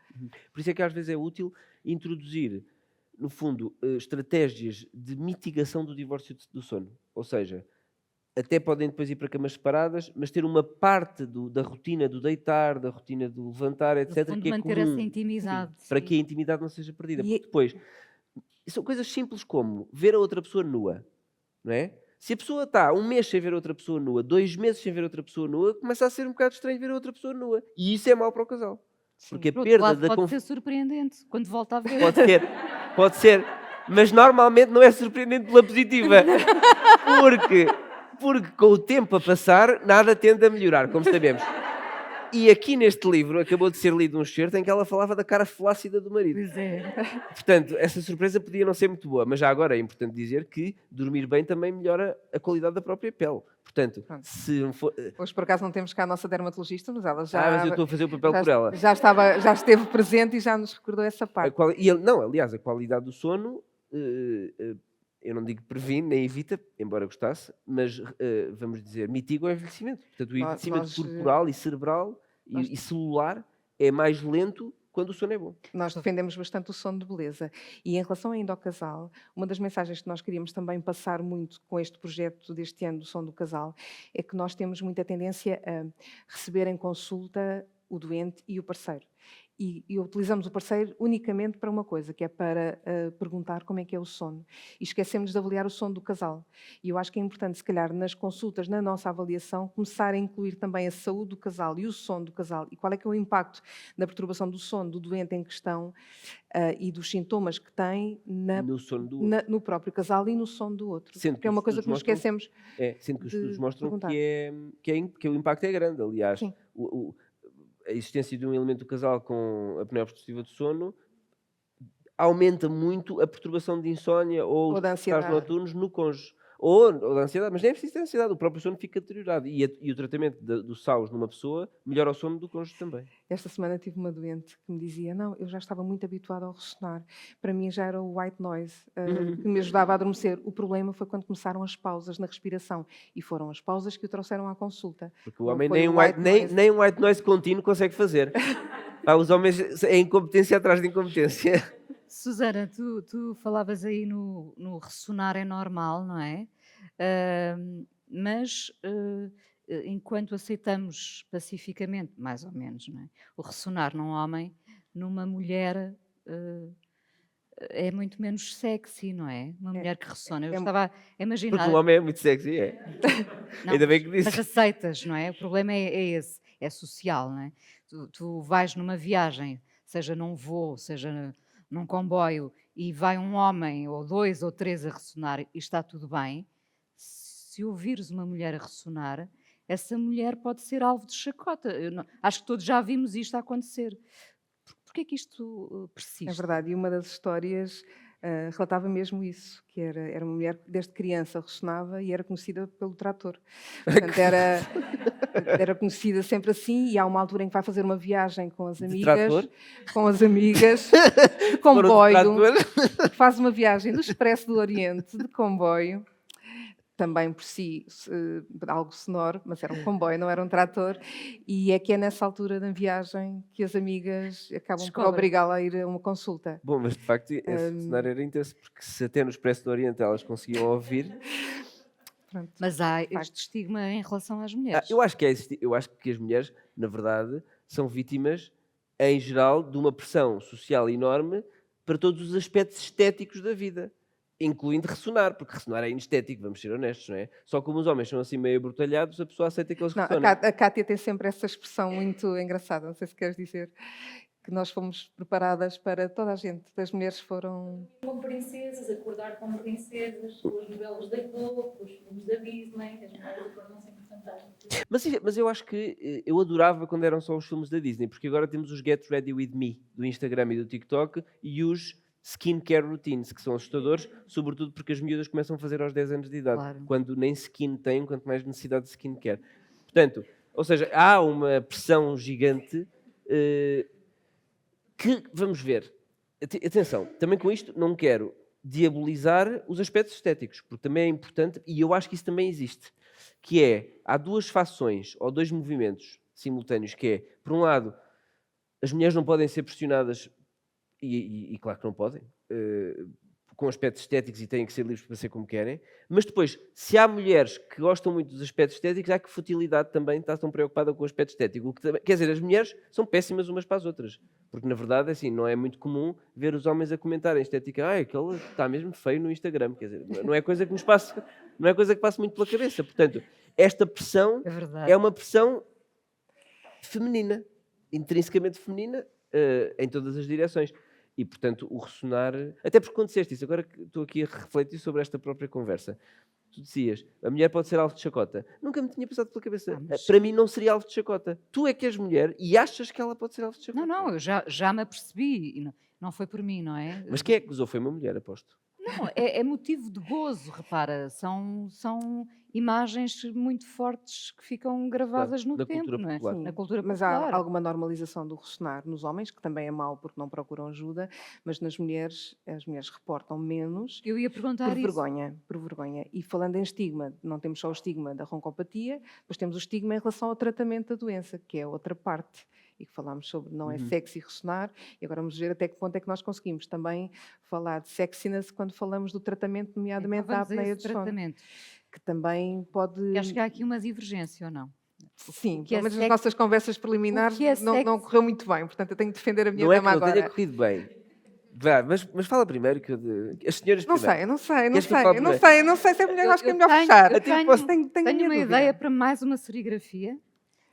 Por isso é que às vezes é útil introduzir no fundo, estratégias de mitigação do divórcio do sono. Ou seja, até podem depois ir para camas separadas, mas ter uma parte da rotina do deitar, da rotina do levantar, etc. fundo, que é manter comum, essa intimidade. sim, para que a intimidade não seja perdida. Porque depois, são coisas simples como ver a outra pessoa nua, não é? Se a pessoa está 1 mês sem ver outra pessoa nua, 2 meses sem ver outra pessoa nua, começa a ser um bocado estranho ver outra pessoa nua. E isso é mau para o casal. Porque a Por outro perda lado, da pode confiança... ser surpreendente quando volta a ver. Pode ser. Mas normalmente não é surpreendente pela positiva. Porque com o tempo a passar, nada tende a melhorar, como sabemos. E aqui neste livro, acabou de ser lido um excerto em que ela falava da cara flácida do marido. Pois é. Portanto, essa surpresa podia não ser muito boa, mas já agora é importante dizer que dormir bem também melhora a qualidade da própria pele. Portanto, se não for... Hoje, por acaso, não temos cá a nossa dermatologista, mas ela já... mas eu estou a fazer o papel por ela. Já esteve presente e já nos recordou essa parte. Aliás, a qualidade do sono, eu não digo previne nem evita, embora gostasse, mas, vamos dizer, mitiga o envelhecimento. Portanto, o envelhecimento corporal e cerebral e celular é mais lento quando o sono é bom. Nós defendemos bastante o sono de beleza. E em relação ainda ao casal, uma das mensagens que nós queríamos também passar muito com este projeto deste ano do Sono do Casal é que nós temos muita tendência a receber em consulta o doente e o parceiro. E utilizamos o parceiro unicamente para uma coisa, que é para perguntar como é que é o sono. E esquecemos de avaliar o sono do casal. E eu acho que é importante, se calhar, nas consultas, na nossa avaliação, começar a incluir também a saúde do casal e o sono do casal. E qual é que é o impacto da perturbação do sono do doente em questão e dos sintomas que tem no sono do outro. no próprio casal e no sono do outro. Sendo que é uma coisa que nos esquecemos. Sendo que os estudos mostram que o impacto é grande. Aliás, a existência de um elemento do casal com a apneia obstrutiva do sono aumenta muito a perturbação de insónia ou da ansiedade noturnos no cônjuge. Ou da ansiedade, mas nem é preciso ter ansiedade, o próprio sono fica deteriorado. E o tratamento do SAUS numa pessoa melhora o sono do cônjuge também. Esta semana tive uma doente que me dizia: não, eu já estava muito habituada ao ressonar. Para mim já era o white noise que me ajudava a adormecer. O problema foi quando começaram as pausas na respiração. E foram as pausas que o trouxeram à consulta. Porque o homem nem um white noise contínuo consegue fazer. Os homens é incompetência atrás de incompetência. Susana, tu falavas aí no ressonar é normal, não é? Mas enquanto aceitamos pacificamente, mais ou menos, não é? O ressonar num homem, numa mulher é muito menos sexy, não é? Uma mulher que ressona. Eu estava a imaginar... Porque o homem é muito sexy, é. Não, ainda bem que disse. Mas aceitas, não é? O problema é esse, é social, não é? Tu vais numa viagem, seja num voo, seja num comboio, e vai um homem, ou 2 ou 3 a ressonar e está tudo bem. Se ouvires uma mulher a ressonar, essa mulher pode ser alvo de chacota. Acho que todos já vimos isto a acontecer. Porquê é que isto persiste? É verdade, e uma das histórias relatava mesmo isso, que era uma mulher que desde criança ressonava e era conhecida pelo trator. Portanto, era conhecida sempre assim, e há uma altura em que vai fazer uma viagem com as amigas, comboio, faz uma viagem do Expresso do Oriente, de comboio, também por si algo sonoro, mas era um comboio, não era um trator, e é que é nessa altura da viagem que as amigas acabam por obrigá-la a ir a uma consulta. Bom, mas de facto esse cenário era intenso, porque se até no Expresso do Oriente elas conseguiam ouvir... Pronto. Mas há este estigma em relação às mulheres. Eu acho que as mulheres, na verdade, são vítimas, em geral, de uma pressão social enorme para todos os aspectos estéticos da vida. Incluindo ressonar, porque ressonar é inestético, vamos ser honestos, não é? Só como os homens são assim meio abrutalhados, a pessoa aceita que eles ressonam. A Cátia tem sempre essa expressão muito engraçada, não sei se queres dizer, que nós fomos preparadas para toda a gente, as mulheres foram... Como princesas, acordar como princesas, com os novelos da Globo, com os filmes da Disney, as mulheres acordam sempre fantásticas. Mas eu acho que eu adorava quando eram só os filmes da Disney, porque agora temos os Get Ready With Me, do Instagram e do TikTok, e os skincare routines, que são assustadores, sobretudo porque as miúdas começam a fazer aos 10 anos de idade, quando nem skin têm, quanto mais necessidade de skincare. Portanto, ou seja, há uma pressão gigante que, vamos ver, atenção, também com isto não quero diabolizar os aspectos estéticos, porque também é importante, e eu acho que isso também existe, que é, há 2 fações, ou 2 movimentos simultâneos, que é, por um lado, as mulheres não podem ser pressionadas. E claro que não podem, com aspectos estéticos e têm que ser livres para ser como querem, mas depois, se há mulheres que gostam muito dos aspectos estéticos, há que futilidade também está tão preocupada com o aspecto estético. Quer dizer, as mulheres são péssimas umas para as outras, porque na verdade, assim, não é muito comum ver os homens a comentarem estética, aquele está mesmo feio no Instagram, quer dizer, não é coisa que nos passe, não é coisa que passe muito pela cabeça. Portanto, esta pressão é uma pressão feminina, intrinsecamente feminina, em todas as direções. E, portanto, o ressonar... Até porque quando disseste isso, agora que estou aqui a refletir sobre esta própria conversa, tu dizias, a mulher pode ser alvo de chacota. Nunca me tinha passado pela cabeça. Para mim não seria alvo de chacota. Tu é que és mulher e achas que ela pode ser alvo de chacota. Não, eu já me apercebi. E não foi por mim, não é? Mas quem é que gozou? Foi uma mulher, aposto. Não, é motivo de gozo, repara. São imagens muito fortes que ficam gravadas no tempo, não é? Na cultura mas popular. há alguma normalização do ressonar nos homens, que também é mau porque não procuram ajuda, mas nas mulheres, as mulheres reportam menos. Eu ia perguntar por isso. Por vergonha. E falando em estigma, não temos só o estigma da roncopatia, mas temos o estigma em relação ao tratamento da doença, que é outra parte. E que falámos sobre não é sexy ressonar, e agora vamos ver até que ponto é que nós conseguimos também falar de sexiness quando falamos do tratamento, nomeadamente da apneia do sono. Que também pode... Acho que há aqui uma divergência, ou não? Sim, pelo menos nas nossas conversas preliminares não correu muito bem, portanto eu tenho de defender a minha dama agora. Não tenha corrido bem. Mas fala primeiro que as senhoras primeiro. Não sei se é melhor, acho que é melhor fechar. Tenho uma ideia para mais uma serigrafia,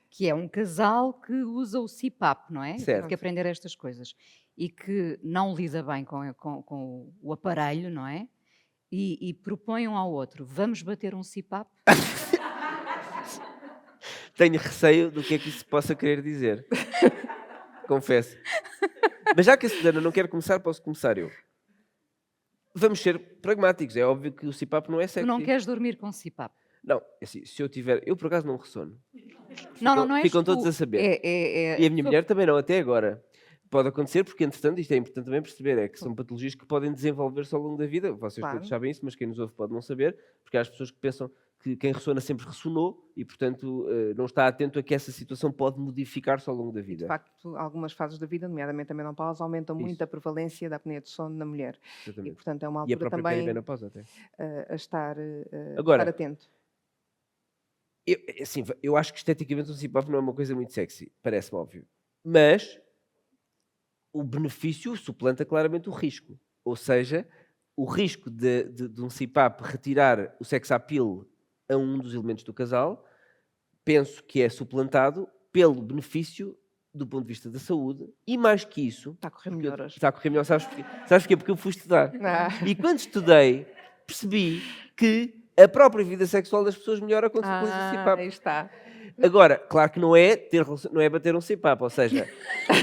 que é um casal que usa o CPAP, não é? Certo. Tem que aprender estas coisas. E que não lida bem com o aparelho, não é? E propõe um ao outro, vamos bater um CPAP? Tenho receio do que é que isso possa querer dizer. Confesso. Mas já que a Susana não quer começar, posso começar eu. Vamos ser pragmáticos. É óbvio que o CPAP não é sexy. Tu não queres dormir com CPAP? Não, assim, se eu tiver... Eu, por acaso, não ressono. Não é Ficam todos a saber. E a minha mulher também não, até agora. Pode acontecer, porque, entretanto, isto é importante também perceber, é que são patologias que podem desenvolver-se ao longo da vida. Vocês todos sabem isso, mas quem nos ouve pode não saber, porque há as pessoas que pensam que quem ressona sempre ressonou e, portanto, não está atento a que essa situação pode modificar-se ao longo da vida. De facto, algumas fases da vida, nomeadamente a menopausa, aumentam muito a prevalência da apneia do sono na mulher. Exatamente. E, portanto, é uma altura também a estar atento. Eu acho que esteticamente o CPAP não é uma coisa muito sexy, parece-me óbvio. Mas o benefício suplanta claramente o risco. Ou seja, o risco de um CPAP retirar o sex appeal a um dos elementos do casal, penso que é suplantado pelo benefício do ponto de vista da saúde, e mais que isso... Está a correr melhor hoje. Está a correr melhor, sabes porquê? Sabes porquê? Porque eu fui estudar. E quando estudei, percebi que a própria vida sexual das pessoas melhora quando se utiliza o CPAP. Aí está. Agora, claro que não é bater um CPAP, ou seja,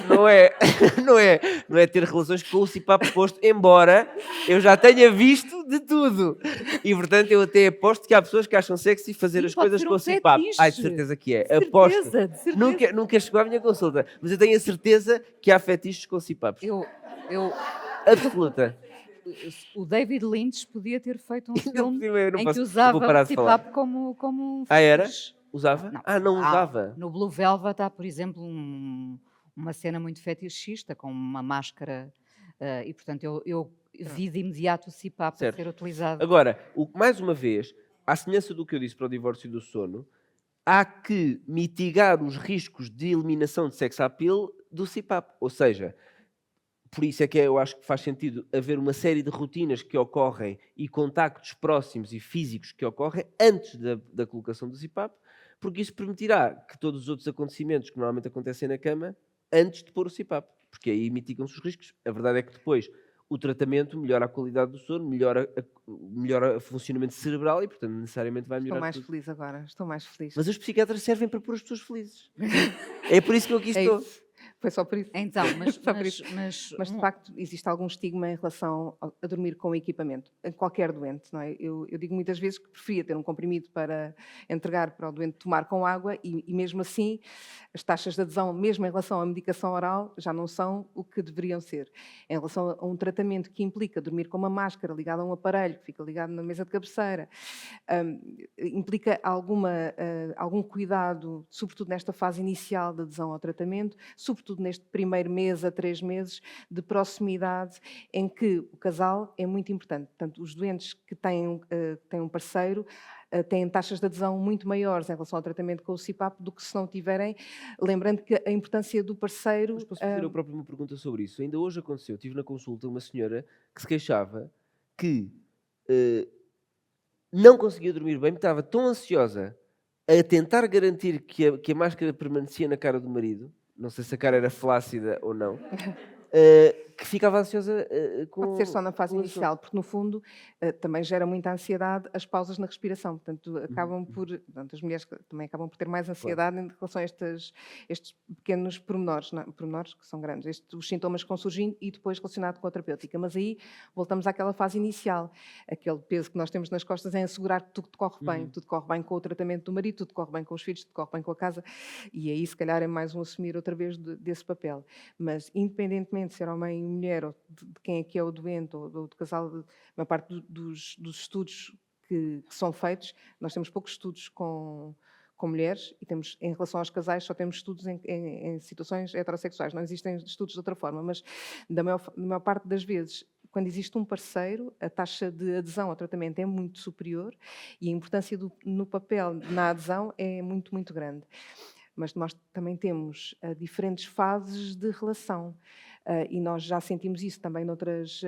não é ter relações com o CPAP posto, embora eu já tenha visto de tudo. E, portanto, eu até aposto que há pessoas que acham sexy fazer as coisas com o CPAP. Ai, de certeza que é. Aposto. Nunca chegou à minha consulta, mas eu tenho a certeza que há fetiches com CPAPs. Absoluta. O David Lynch podia ter feito um filme em posso, que usava o CPAP como era? Usava? Não usava. No Blue Velvet há, por exemplo, uma cena muito fetichista com uma máscara e, portanto, eu vi de imediato o CPAP a ser utilizado. Agora, mais uma vez, à semelhança do que eu disse para o divórcio do sono, há que mitigar os riscos de eliminação de sex appeal do CPAP. Ou seja, por isso é que eu acho que faz sentido haver uma série de rotinas que ocorrem e contactos próximos e físicos que ocorrem antes da colocação do CPAP, porque isso permitirá que todos os outros acontecimentos que normalmente acontecem na cama, antes de pôr o CPAP, porque aí mitigam-se os riscos. A verdade é que depois o tratamento melhora a qualidade do sono, melhora o funcionamento cerebral e, portanto, necessariamente vai melhorar. Estou mais feliz agora, estou mais feliz. Mas os psiquiatras servem para pôr as pessoas felizes. É por isso que eu aqui estou. Foi só por isso. Então, mas de facto existe algum estigma em relação a dormir com o equipamento, em qualquer doente, não é? Eu digo muitas vezes que preferia ter um comprimido para entregar para o doente tomar com água e mesmo assim as taxas de adesão, mesmo em relação à medicação oral, já não são o que deveriam ser. Em relação a um tratamento que implica dormir com uma máscara ligada a um aparelho, que fica ligado na mesa de cabeceira, implica algum cuidado, sobretudo nesta fase inicial da adesão ao tratamento, sobretudo sobretudo neste primeiro mês a 3 meses de proximidade, em que o casal é muito importante. Portanto, os doentes que têm um parceiro têm taxas de adesão muito maiores em relação ao tratamento com o CPAP do que se não tiverem, lembrando que a importância do parceiro... Mas posso fazer eu próprio uma pergunta sobre isso? Ainda hoje aconteceu, tive na consulta uma senhora que se queixava que não conseguia dormir bem, porque estava tão ansiosa a tentar garantir que a máscara permanecia na cara do marido, não sei se a cara era flácida ou não, que ficava ansiosa com... Pode ser só na fase inicial, porque no fundo também gera muita ansiedade as pausas na respiração, portanto acabam portanto, as mulheres também acabam por ter mais ansiedade em relação a estes pequenos pormenores, pormenores que são grandes, os sintomas que vão surgindo e depois relacionado com a terapêutica. Mas aí voltamos àquela fase inicial, aquele peso que nós temos nas costas em assegurar que tudo corre bem, tudo corre bem com o tratamento do marido, tudo corre bem com os filhos, tudo corre bem com a casa, e aí se calhar é mais um assumir outra vez desse papel. Mas independentemente de ser homem ou mulher, ou de quem é que é o doente, ou do casal, a maior parte dos estudos que são feitos, nós temos poucos estudos com mulheres e temos, em relação aos casais, só temos estudos em situações heterossexuais, não existem estudos de outra forma, mas na maior parte das vezes, quando existe um parceiro, a taxa de adesão ao tratamento é muito superior e a importância no papel, na adesão, é muito, muito grande. Mas nós também temos diferentes fases de relação. E nós já sentimos isso também noutras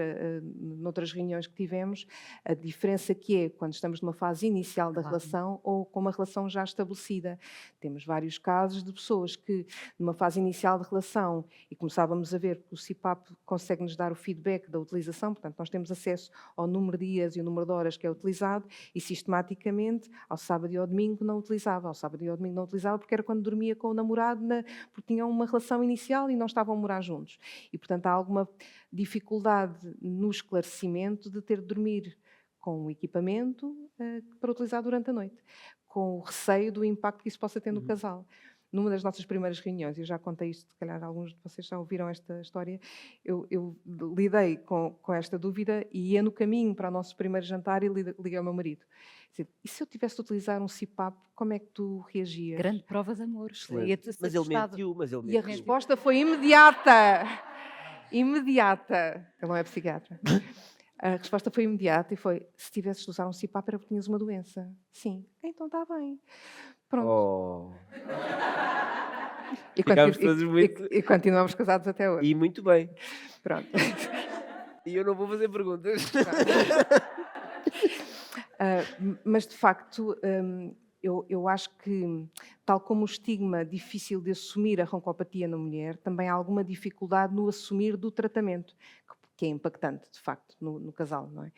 reuniões que tivemos, a diferença que é quando estamos numa fase inicial da relação ou com uma relação já estabelecida. Temos vários casos de pessoas que, numa fase inicial de relação, e começávamos a ver que o CPAP consegue-nos dar o feedback da utilização, portanto, nós temos acesso ao número de dias e o número de horas que é utilizado, e sistematicamente, ao sábado e ao domingo não utilizava. Ao sábado e ao domingo não utilizava porque era quando dormia com o namorado, porque tinham uma relação inicial e não estavam a morar juntos. E, portanto, há alguma dificuldade no esclarecimento de ter de dormir com o equipamento para utilizar durante a noite, com o receio do impacto que isso possa ter no casal. Numa das nossas primeiras reuniões, eu já contei isto, se calhar alguns de vocês já ouviram esta história, eu lidei com esta dúvida e ia no caminho para o nosso primeiro jantar e liguei ao meu marido. E se eu tivesse de utilizar um CPAP, como é que tu reagias? Grande prova de amor. Mas ele mentiu, E a resposta foi imediata. Imediata. Ele não é psiquiatra. A resposta foi imediata e foi: se tivesses de usar um CPAP era porque tinhas uma doença. Sim. Então está bem. Pronto. Oh. E continuamos casados até hoje. E muito bem. Pronto. E eu não vou fazer perguntas. Mas, de facto, eu acho que, tal como o estigma difícil de assumir a roncopatia na mulher, também há alguma dificuldade no assumir do tratamento, que é impactante, de facto, no casal, não é?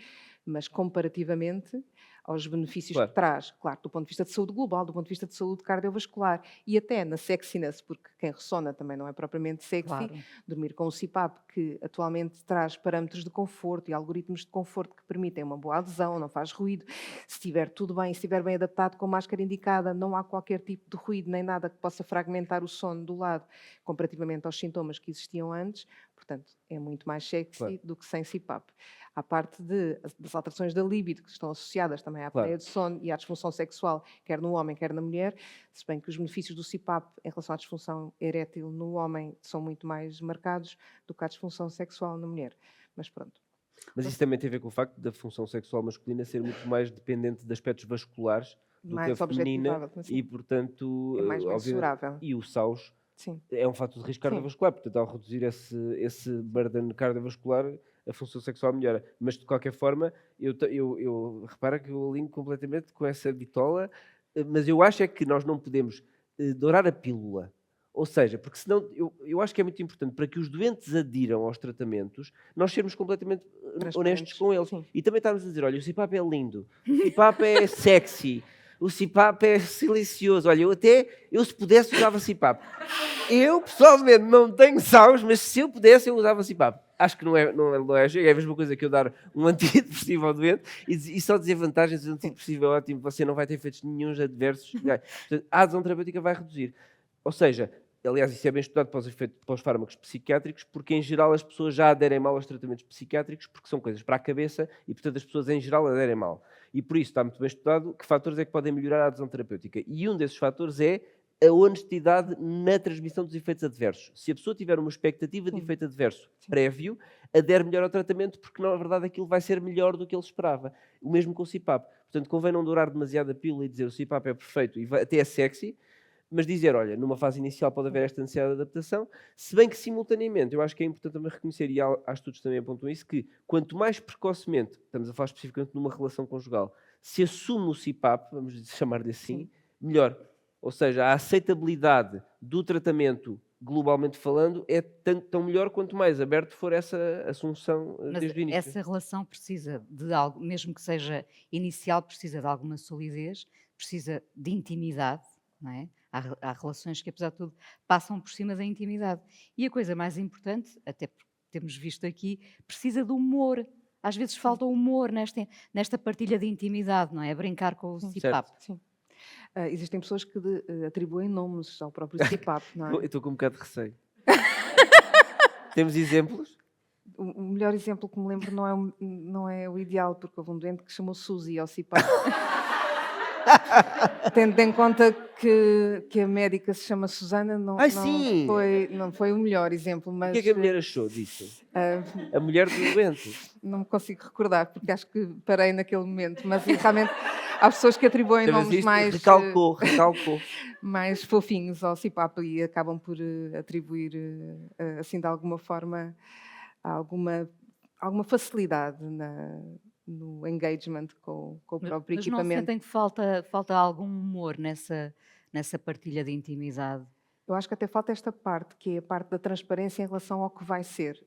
Mas, comparativamente aos benefícios que traz, claro, do ponto de vista de saúde global, do ponto de vista de saúde cardiovascular e até na sexiness, porque quem ressona também não é propriamente sexy, dormir com o CPAP, que atualmente traz parâmetros de conforto e algoritmos de conforto que permitem uma boa adesão, não faz ruído, se estiver tudo bem, se estiver bem adaptado com a máscara indicada, não há qualquer tipo de ruído nem nada que possa fragmentar o sono do lado, comparativamente aos sintomas que existiam antes, portanto, é muito mais sexy do que sem CPAP. À parte das alterações da libido, que estão associadas também à apneia de sono e à disfunção sexual, quer no homem, quer na mulher, se bem que os benefícios do CPAP em relação à disfunção erétil no homem são muito mais marcados do que a disfunção sexual na mulher. Mas pronto. Mas isso também tem a ver com o facto da função sexual masculina ser muito mais dependente de aspectos vasculares do que a feminina e, portanto, é mais mensurável. E o SAUS é um fator de risco cardiovascular, portanto, ao reduzir esse burden cardiovascular, a função sexual melhora. Mas, de qualquer forma, eu reparo que eu alinho completamente com essa bitola, mas eu acho é que nós não podemos dourar a pílula. Ou seja, porque senão, eu acho que é muito importante para que os doentes adiram aos tratamentos, nós sermos completamente honestos com eles. Sim. E também estamos a dizer, olha, o CPAP é lindo, o CPAP é sexy, o CPAP é silencioso. Olha, eu se pudesse usava CPAP. Eu, pessoalmente, não tenho SAUS, mas se eu pudesse, eu usava CPAP. Acho que não é lógico. É a mesma coisa que eu dar um antidepressivo ao doente e só dizer vantagens do antidepressivo é ótimo, você não vai ter efeitos nenhuns adversos. Portanto, a adesão terapêutica vai reduzir. Ou seja, aliás, isso é bem estudado para os fármacos psiquiátricos, porque em geral as pessoas já aderem mal aos tratamentos psiquiátricos, porque são coisas para a cabeça e, portanto, as pessoas em geral aderem mal. E por isso está muito bem estudado que fatores é que podem melhorar a adesão terapêutica. E um desses fatores é a honestidade na transmissão dos efeitos adversos. Se a pessoa tiver uma expectativa de efeito adverso prévio, adere melhor ao tratamento, porque na verdade aquilo vai ser melhor do que ele esperava. O mesmo com o CPAP. Portanto, convém não dourar demasiado a pílula e dizer o CPAP é perfeito e até é sexy, mas dizer, olha, numa fase inicial pode haver esta necessidade de adaptação, se bem que simultaneamente, eu acho que é importante também reconhecer, e há estudos que também apontam isso, que quanto mais precocemente, estamos a falar especificamente numa relação conjugal, se assume o CPAP, vamos chamar-lhe assim, melhor. Ou seja, a aceitabilidade do tratamento, globalmente falando, é tão melhor quanto mais aberto for essa assunção desde o início. Essa relação precisa de algo, mesmo que seja inicial, precisa de alguma solidez, precisa de intimidade, não é? Há relações que, apesar de tudo, passam por cima da intimidade. E a coisa mais importante, até porque temos visto aqui, precisa de humor. Às vezes falta humor nesta partilha de intimidade, não é? Brincar com o CPAP. Sim. Existem pessoas que atribuem nomes ao próprio CPAP, não é? Eu estou com um bocado de receio. Temos exemplos? O melhor exemplo que me lembro não é o ideal, porque houve um doente que chamou Suzy ao CPAP. Tendo em conta que a médica se chama Susana, não foi o melhor exemplo. Mas, o que é que a mulher achou disso? A mulher do doente? Não me consigo recordar, porque acho que parei naquele momento, mas realmente há pessoas que atribuem nomes mais... Recalcou. mais fofinhos ao CPAP e acabam por atribuir, assim, de alguma forma, alguma facilidade no engagement com o próprio equipamento. Mas não sentem que falta algum humor nessa partilha de intimidade? Eu acho que até falta esta parte, que é a parte da transparência em relação ao que vai ser.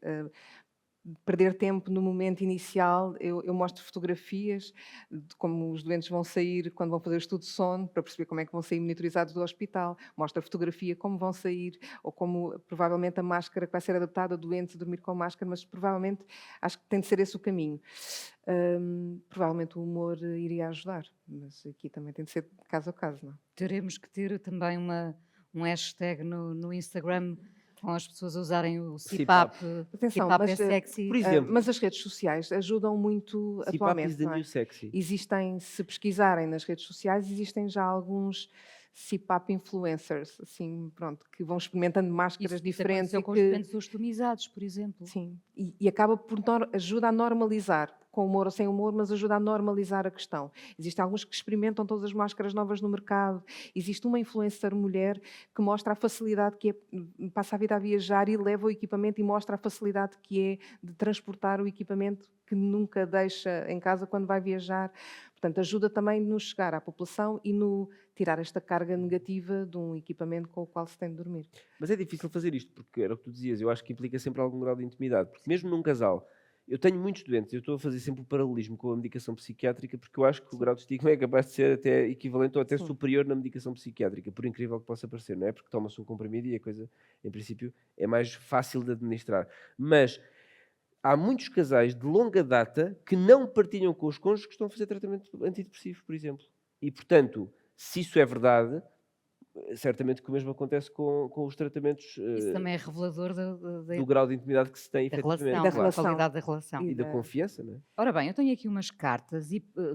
Perder tempo no momento inicial, eu mostro fotografias de como os doentes vão sair quando vão fazer o estudo de sono, para perceber como é que vão sair monitorizados do hospital, mostro a fotografia como vão sair, ou como provavelmente a máscara que vai ser adaptada, doentes dormir com máscara, mas provavelmente acho que tem de ser esse o caminho. Provavelmente o humor iria ajudar, mas aqui também tem de ser caso a caso, não é? Teremos que ter também um hashtag no Instagram com as pessoas a usarem o CPAP. Atenção, CPAP mas, é sexy. Por exemplo, mas as redes sociais ajudam muito CPAP atualmente. is the new sexy. Existem, se pesquisarem nas redes sociais, existem já alguns CPAP influencers, assim, pronto, que vão experimentando máscaras diferentes. Isso com os doentes customizados, por exemplo. Sim, e acaba por ajuda a normalizar, com humor ou sem humor, mas ajuda a normalizar a questão. Existem alguns que experimentam todas as máscaras novas no mercado. Existe uma influencer mulher que mostra a facilidade que é, passa a vida a viajar e leva o equipamento e mostra a facilidade que é de transportar o equipamento que nunca deixa em casa quando vai viajar. Portanto, ajuda também no chegar à população e no tirar esta carga negativa de um equipamento com o qual se tem de dormir. Mas é difícil fazer isto, porque era o que tu dizias, eu acho que implica sempre algum grau de intimidade, porque mesmo num casal, eu tenho muitos doentes, eu estou a fazer sempre o paralelismo com a medicação psiquiátrica, porque eu acho que o grau de estigma é capaz de ser até equivalente ou até superior na medicação psiquiátrica, por incrível que possa parecer, não é? Porque toma-se um comprimido e a coisa, em princípio, é mais fácil de administrar. Mas há muitos casais de longa data que não partilham com os cônjuges que estão a fazer tratamento antidepressivo, por exemplo. E, portanto, se isso é verdade, certamente que o mesmo acontece com os tratamentos. Isso também é revelador do grau de intimidade que se tem, da efetivamente. relação, da qualidade da relação. E da confiança, não é? Ora bem, eu tenho aqui umas cartas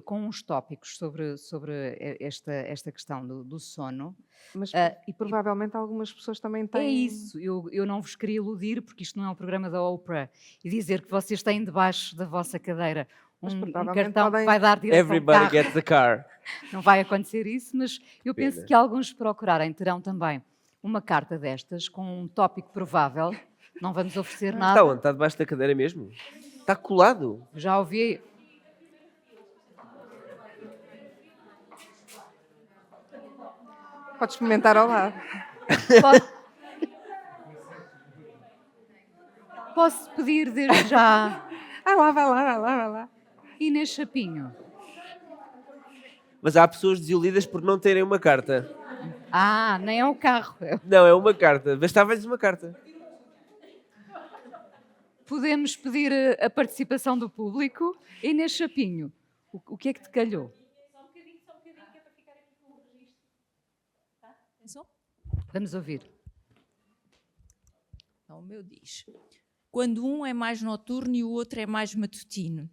com uns tópicos sobre esta questão do sono. Mas, e provavelmente algumas pessoas também têm... É isso, eu não vos queria iludir, porque isto não é um programa da Oprah, e dizer que vocês têm debaixo da vossa cadeira um cartão que vai dar direção ao Everybody carro. gets a car. Não vai acontecer isso, mas eu penso que alguns procurarem terão também uma carta destas com um tópico provável. Não vamos oferecer nada. Está onde? Está debaixo da cadeira mesmo? Está colado? Já ouvi. Pode experimentar ao lado. Posso pedir desde já... Vai lá. Inês Chapinho. Mas há pessoas desiludidas por não terem uma carta. Nem é um carro. Não, é uma carta. Bastava-lhes uma carta. Podemos pedir a participação do público. Inês Chapinho, o que é que te calhou? Só um bocadinho, que é para ficar aqui com o registro. Tá? Pensou? Vamos ouvir. Então, o meu diz: quando um é mais noturno e o outro é mais matutino.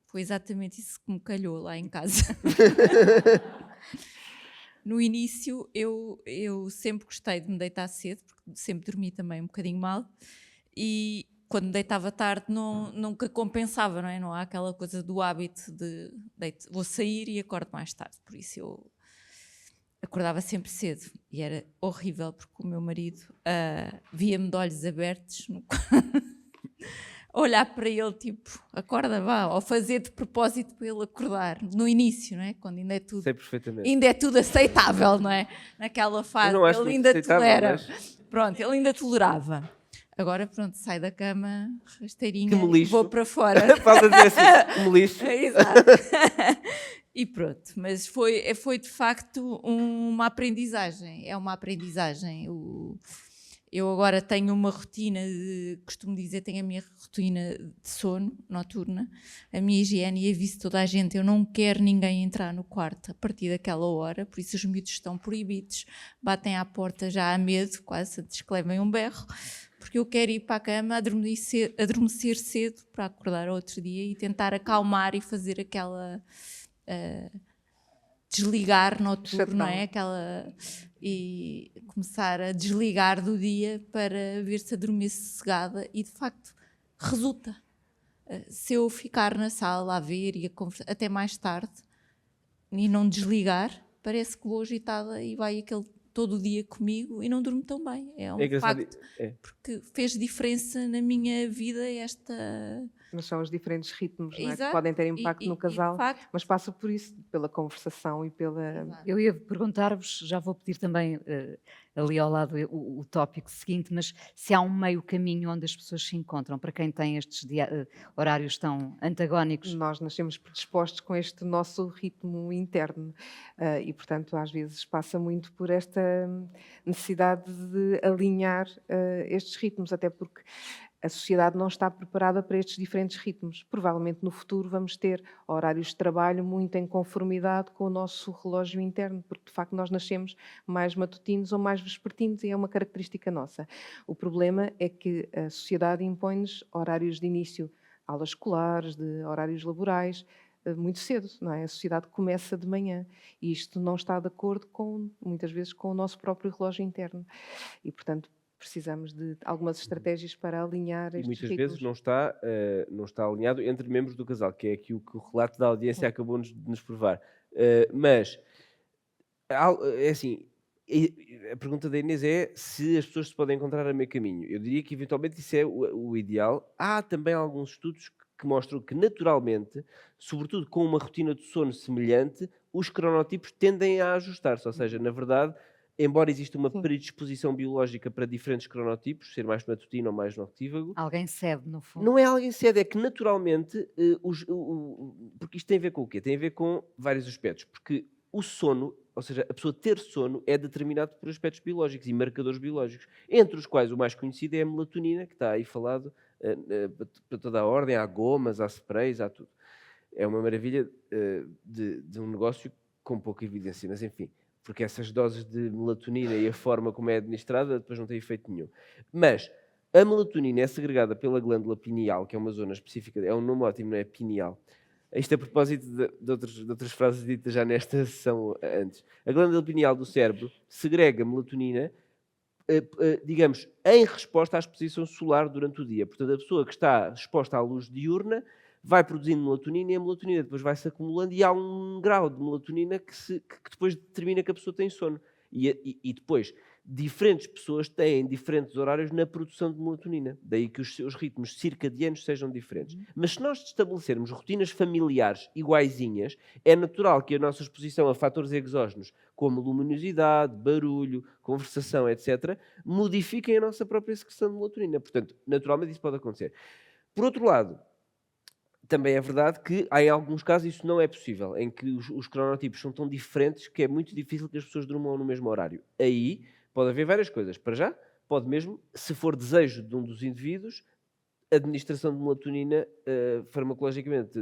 Foi exatamente isso que me calhou lá em casa. no início eu sempre gostei de me deitar cedo, porque sempre dormi também um bocadinho mal, e quando me deitava tarde nunca compensava, não é? Não há aquela coisa do hábito de vou sair e acordo mais tarde, por isso eu acordava sempre cedo e era horrível, porque o meu marido via-me de olhos abertos olhar para ele tipo, acorda, vá, ou fazer de propósito para ele acordar, no início, não é? Quando ainda é tudo, Sei perfeitamente. ainda é tudo aceitável, não é? Naquela fase, ele ainda tolera. Mas... Pronto, ele ainda tolerava. Agora, pronto, sai da cama, rasteirinha, vou para fora. Faz a dizer assim, que me lixo. Exato. E pronto, mas foi de facto uma aprendizagem, é uma aprendizagem. Eu agora tenho uma rotina, costumo dizer, tenho a minha rotina de sono noturna, a minha higiene, e aviso toda a gente, eu não quero ninguém entrar no quarto a partir daquela hora, por isso os miúdos estão proibidos, batem à porta já a medo, quase antes que levem um berro, porque eu quero ir para a cama, adormecer cedo para acordar outro dia e tentar acalmar e fazer aquela... desligar noturno, não é? E começar a desligar do dia para ver se adormeço sossegada, e de facto resulta. Se eu ficar na sala a ver e a conversar até mais tarde e não desligar, parece que vou agitada e vai aquele todo o dia comigo e não durmo tão bem. É um facto, porque fez diferença na minha vida esta... Mas são os diferentes ritmos, não é? Exato. Que podem ter impacto no casal, facto... mas passa por isso, pela conversação e pela... Exato. Eu ia perguntar-vos, já vou pedir também ali ao lado o tópico seguinte, mas se há um meio caminho onde as pessoas se encontram, para quem tem estes horários tão antagónicos? Nós nascemos predispostos com este nosso ritmo interno e, portanto, às vezes passa muito por esta necessidade de alinhar estes ritmos, até porque a sociedade não está preparada para estes diferentes ritmos. Provavelmente no futuro vamos ter horários de trabalho muito em conformidade com o nosso relógio interno, porque de facto nós nascemos mais matutinos ou mais vespertinos e é uma característica nossa. O problema é que a sociedade impõe-nos horários de início, aulas escolares, de horários laborais, muito cedo, não é? A sociedade começa de manhã e isto não está de acordo com, muitas vezes, com o nosso próprio relógio interno. E, portanto, precisamos de algumas estratégias para alinhar estes muitas ritmos. vezes não está alinhado entre membros do casal, que é aqui o que o relato da audiência acabou de nos provar. Mas, é assim, a pergunta da Inês é se as pessoas se podem encontrar a meio caminho. Eu diria que eventualmente isso é o ideal. Há também alguns estudos que mostram que naturalmente, sobretudo com uma rotina de sono semelhante, os cronotipos tendem a ajustar-se, ou seja, na verdade... Embora exista uma predisposição biológica para diferentes cronotipos, ser mais matutino ou mais noctívago... Alguém cede, no fundo. Não é alguém cede, é que naturalmente... porque isto tem a ver com o quê? Tem a ver com vários aspectos. Porque o sono, ou seja, a pessoa ter sono, é determinado por aspectos biológicos e marcadores biológicos, entre os quais o mais conhecido é a melatonina, que está aí falado para toda a ordem, há gomas, há sprays, há tudo. É uma maravilha de um negócio com pouca evidência, mas enfim... porque essas doses de melatonina e a forma como é administrada depois não tem efeito nenhum. Mas a melatonina é segregada pela glândula pineal, que é uma zona específica, é um nome ótimo, não é? Pineal. Isto a propósito de outras frases ditas já nesta sessão antes. A glândula pineal do cérebro segrega melatonina, digamos, em resposta à exposição solar durante o dia. Portanto, a pessoa que está exposta à luz diurna vai produzindo melatonina e a melatonina depois vai-se acumulando e há um grau de melatonina que depois determina que a pessoa tem sono. E depois, diferentes pessoas têm diferentes horários na produção de melatonina. Daí que os seus ritmos circadianos sejam diferentes. Mas se nós estabelecermos rotinas familiares iguaizinhas, é natural que a nossa exposição a fatores exógenos, como luminosidade, barulho, conversação, etc., modifiquem a nossa própria secreção de melatonina. Portanto, naturalmente isso pode acontecer. Por outro lado, também é verdade que em alguns casos isso não é possível, em que os cronotipos são tão diferentes que é muito difícil que as pessoas durmam no mesmo horário. Aí pode haver várias coisas. Para já, pode mesmo, se for desejo de um dos indivíduos, administração de melatonina farmacologicamente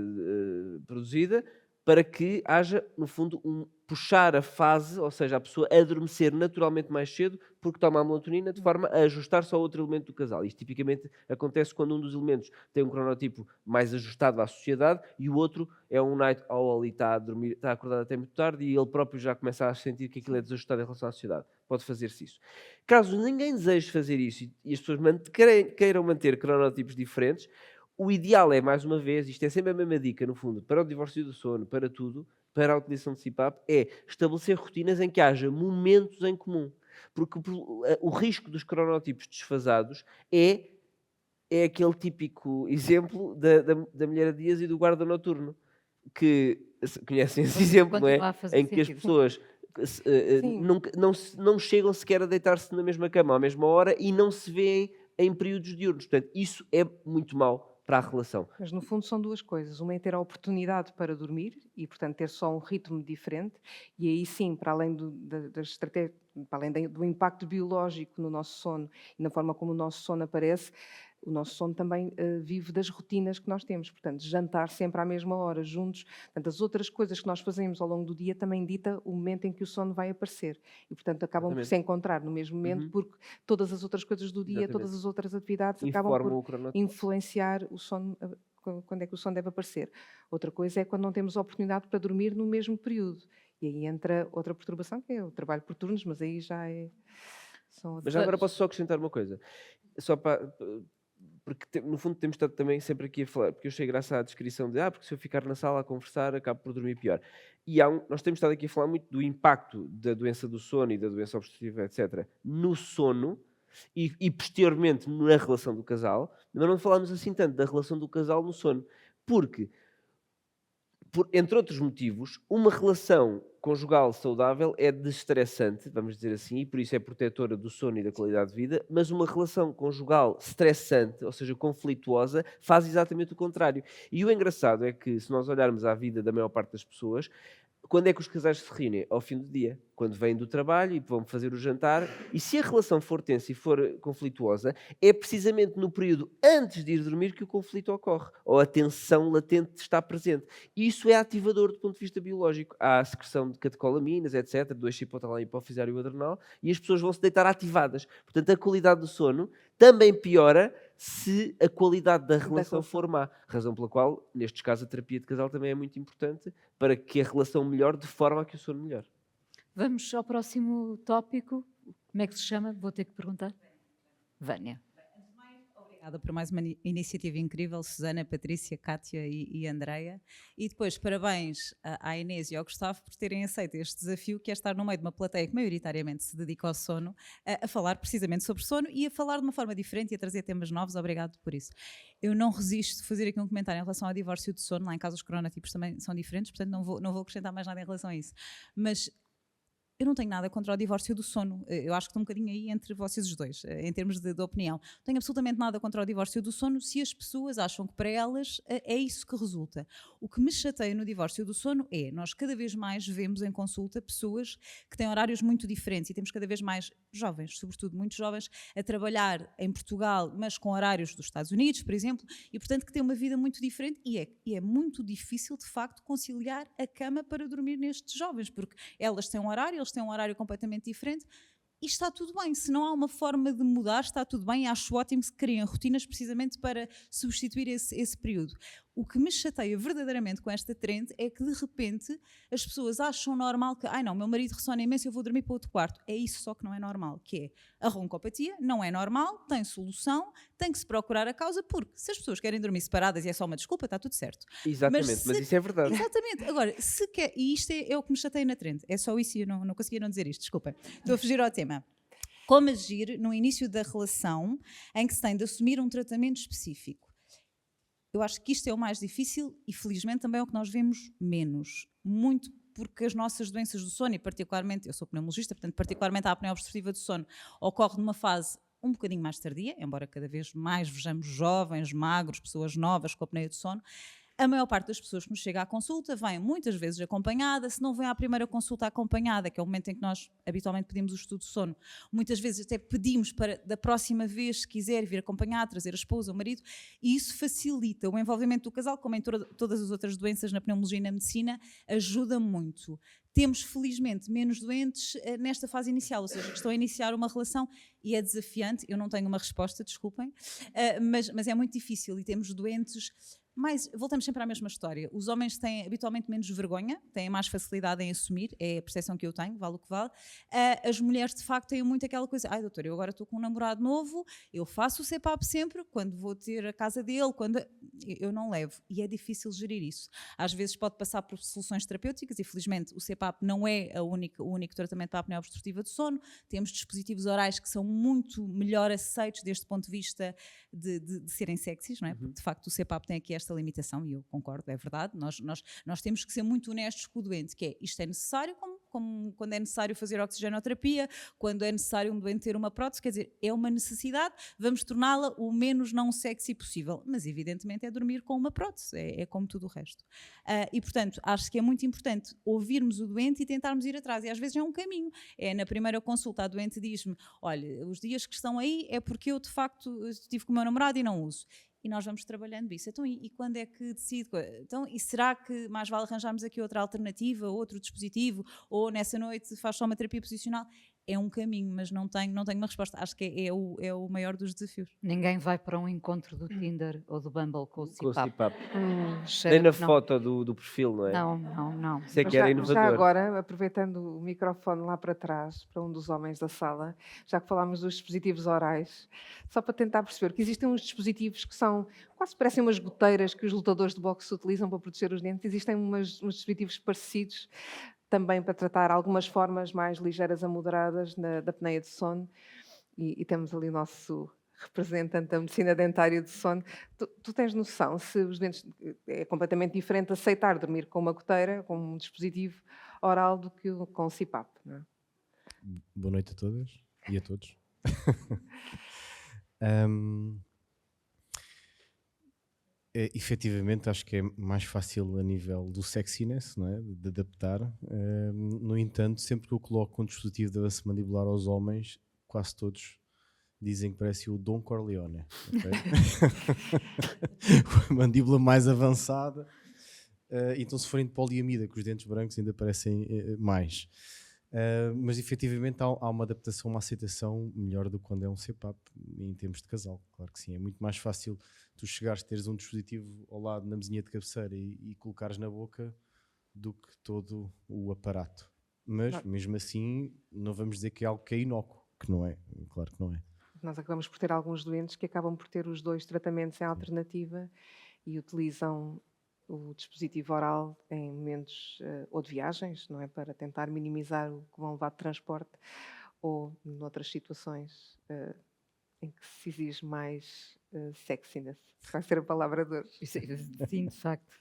produzida para que haja, no fundo, puxar a fase, ou seja, a pessoa adormecer naturalmente mais cedo, porque toma a melatonina de forma a ajustar-se ao outro elemento do casal. Isto tipicamente acontece quando um dos elementos tem um cronotipo mais ajustado à sociedade e o outro é um night owl e está a dormir, está acordado até muito tarde e ele próprio já começa a sentir que aquilo é desajustado em relação à sociedade. Pode fazer-se isso. Caso ninguém deseje fazer isso e as pessoas queiram manter cronotipos diferentes, o ideal é, mais uma vez, isto é sempre a mesma dica, no fundo, para o divórcio do sono, para tudo, para a utilização de CPAP, é estabelecer rotinas em que haja momentos em comum. Porque o risco dos cronotipos desfasados é aquele típico exemplo da mulher a dias e do guarda noturno, que conhecem esse exemplo, não é? Em que as pessoas não chegam sequer a deitar-se na mesma cama à mesma hora e não se veem em períodos diurnos. Portanto, isso é muito mau para a relação. Mas no fundo são duas coisas. Uma é ter a oportunidade para dormir e, portanto, ter só um ritmo diferente. E aí sim, para além das estratégias, para além do impacto biológico no nosso sono e na forma como o nosso sono aparece, o nosso sono também vive das rotinas que nós temos. Portanto, jantar sempre à mesma hora, juntos. Portanto, as outras coisas que nós fazemos ao longo do dia também dita o momento em que o sono vai aparecer. E, portanto, acabam por se encontrar no mesmo momento, porque todas as outras coisas do dia, todas as outras atividades acabam por influenciar o sono, quando é que o sono deve aparecer. Outra coisa é quando não temos a oportunidade para dormir no mesmo período. E aí entra outra perturbação, que é o trabalho por turnos, mas aí já é... Mas já agora posso só acrescentar uma coisa. Só para... Porque, no fundo, temos estado também sempre aqui a falar, porque eu achei graça à descrição de porque se eu ficar na sala a conversar, acabo por dormir pior. E nós temos estado aqui a falar muito do impacto da doença do sono e da doença obstrutiva, etc., no sono e posteriormente na relação do casal, mas não falamos assim tanto da relação do casal no sono. Porque, entre outros motivos, uma relação conjugal saudável é desestressante, vamos dizer assim, e por isso é protetora do sono e da qualidade de vida, mas uma relação conjugal estressante, ou seja, conflituosa, faz exatamente o contrário. E o engraçado é que, se nós olharmos à vida da maior parte das pessoas, quando é que os casais se reúnem? Ao fim do dia, quando vêm do trabalho e vão fazer o jantar, e se a relação for tensa e for conflituosa, é precisamente no período antes de ir dormir que o conflito ocorre, ou a tensão latente está presente. E isso é ativador do ponto de vista biológico. Há a secreção de catecolaminas, etc., do eixo hipotalâmico, hipofisário e adrenal, e as pessoas vão se deitar ativadas. Portanto, a qualidade do sono também piora se a qualidade da relação for má. Razão pela qual, nestes casos, a terapia de casal também é muito importante para que a relação melhore de forma a que o sono melhore. Vamos ao próximo tópico. Como é que se chama? Vou ter que perguntar. Vânia. Obrigada por mais uma iniciativa incrível, Susana, Patrícia, Cátia e Andreia. E depois, parabéns à Inês e ao Gustavo por terem aceito este desafio, que é estar no meio de uma plateia que maioritariamente se dedica ao sono, a falar precisamente sobre sono e a falar de uma forma diferente e a trazer temas novos. Obrigado por isso. Eu não resisto a fazer aqui um comentário em relação ao divórcio de sono. Lá em casa os cronotipos também são diferentes, portanto não vou acrescentar mais nada em relação a isso. Mas eu não tenho nada contra o divórcio do sono. Eu acho que estou um bocadinho aí entre vocês os dois, em termos de opinião. Não tenho absolutamente nada contra o divórcio do sono se as pessoas acham que para elas é isso que resulta. O que me chateia no divórcio do sono é, nós cada vez mais vemos em consulta pessoas que têm horários muito diferentes e temos cada vez mais jovens, sobretudo muito jovens, a trabalhar em Portugal, mas com horários dos Estados Unidos, por exemplo, e portanto que têm uma vida muito diferente e é muito difícil, de facto, conciliar a cama para dormir nestes jovens, porque elas têm um horário, eles têm um horário completamente diferente e está tudo bem. Se não há uma forma de mudar, está tudo bem. Acho ótimo que se criem rotinas precisamente para substituir esse período. O que me chateia verdadeiramente com esta trend é que de repente as pessoas acham normal que não, meu marido ressona imenso, eu vou dormir para outro quarto. É isso só que não é normal, que é a roncopatia, não é normal, tem solução, tem que se procurar a causa, porque se as pessoas querem dormir separadas e é só uma desculpa, está tudo certo. Exatamente, mas isso é verdade. Exatamente. Agora, se quer, e isto é o que me chateia na trend, é só isso e eu não conseguia não dizer isto, desculpa. Estou a fugir ao tema. Como agir no início da relação em que se tem de assumir um tratamento específico? Eu acho que isto é o mais difícil e, felizmente, também é o que nós vemos menos. Muito porque as nossas doenças do sono, e particularmente, eu sou pneumologista, portanto, particularmente a apneia obstrutiva do sono, ocorre numa fase um bocadinho mais tardia, embora cada vez mais vejamos jovens, magros, pessoas novas com apneia do sono. A maior parte das pessoas que nos chega à consulta vem muitas vezes acompanhada. Se não vem à primeira consulta acompanhada, que é o momento em que nós habitualmente pedimos o estudo de sono, muitas vezes até pedimos para, da próxima vez, se quiser, vir acompanhar, trazer a esposa, o marido, e isso facilita o envolvimento do casal, como em todas as outras doenças na pneumologia e na medicina, ajuda muito. Temos, felizmente, menos doentes nesta fase inicial, ou seja, que estão a iniciar uma relação e é desafiante. Eu não tenho uma resposta, desculpem, mas é muito difícil e temos doentes. Mas voltamos sempre à mesma história. Os homens têm habitualmente menos vergonha, têm mais facilidade em assumir, é a percepção que eu tenho, vale o que vale. As mulheres, de facto, têm muito aquela coisa: ai, doutor, eu agora estou com um namorado novo, eu faço o CPAP sempre, quando vou ter a casa dele, quando eu não levo. E é difícil gerir isso. Às vezes pode passar por soluções terapêuticas e, felizmente, o CPAP não é o único tratamento para a apneia obstrutiva do sono. Temos dispositivos orais que são muito melhor aceitos deste ponto de vista de serem sexys, não é? Porque, de facto, o CPAP tem aqui esta limitação, e eu concordo, é verdade. Nós temos que ser muito honestos com o doente, que é, isto é necessário, como quando é necessário fazer oxigenoterapia, quando é necessário um doente ter uma prótese, quer dizer, é uma necessidade, vamos torná-la o menos não sexy possível, mas evidentemente é dormir com uma prótese, é como tudo o resto. E portanto, acho que é muito importante ouvirmos o doente e tentarmos ir atrás, e às vezes é um caminho. Na primeira consulta a doente diz-me: olha, os dias que estão aí é porque eu de facto estive com o meu namorado e não uso. E nós vamos trabalhando isso. Então, e quando é que decide? Então, e será que mais vale arranjarmos aqui outra alternativa, outro dispositivo, ou nessa noite faz só uma terapia posicional? É um caminho, mas não tenho uma resposta. Acho que é o maior dos desafios. Ninguém vai para um encontro do Tinder ou do Bumble com o CPAP. Nem na foto do perfil, não é? Não. Isso é que era inovador. Já agora, aproveitando o microfone lá para trás, para um dos homens da sala, já que falámos dos dispositivos orais, só para tentar perceber que existem uns dispositivos que são, quase parecem umas goteiras que os lutadores de boxe utilizam para proteger os dentes. Existem uns dispositivos parecidos também para tratar algumas formas mais ligeiras a moderadas da apneia de sono, e temos ali o nosso representante da medicina dentária de sono. Tu tens noção se os dentes é completamente diferente aceitar dormir com uma goteira, com um dispositivo oral, do que com o CPAP, não é? Boa noite a todas e a todos. Efetivamente, acho que é mais fácil a nível do sexiness, não é? De adaptar. No entanto, sempre que eu coloco um dispositivo de avanço mandibular aos homens, quase todos dizem que parece o Don Corleone. Okay? A mandíbula mais avançada. Então, se forem de poliamida, com os dentes brancos ainda parecem mais. Mas efetivamente há uma adaptação, uma aceitação melhor do que quando é um CPAP em termos de casal. Claro que sim, é muito mais fácil tu chegares a teres um dispositivo ao lado na mesinha de cabeceira e colocares na boca do que todo o aparato. Mas mesmo assim não vamos dizer que é algo que é inócuo, que não é, claro que não é. Nós acabamos por ter alguns doentes que acabam por ter os dois tratamentos em alternativa e utilizam o dispositivo oral em momentos ou de viagens, não é? Para tentar minimizar o que vão levar de transporte, ou noutras situações em que se exige mais sexiness. Vai ser a palavra de hoje. Sim, de facto.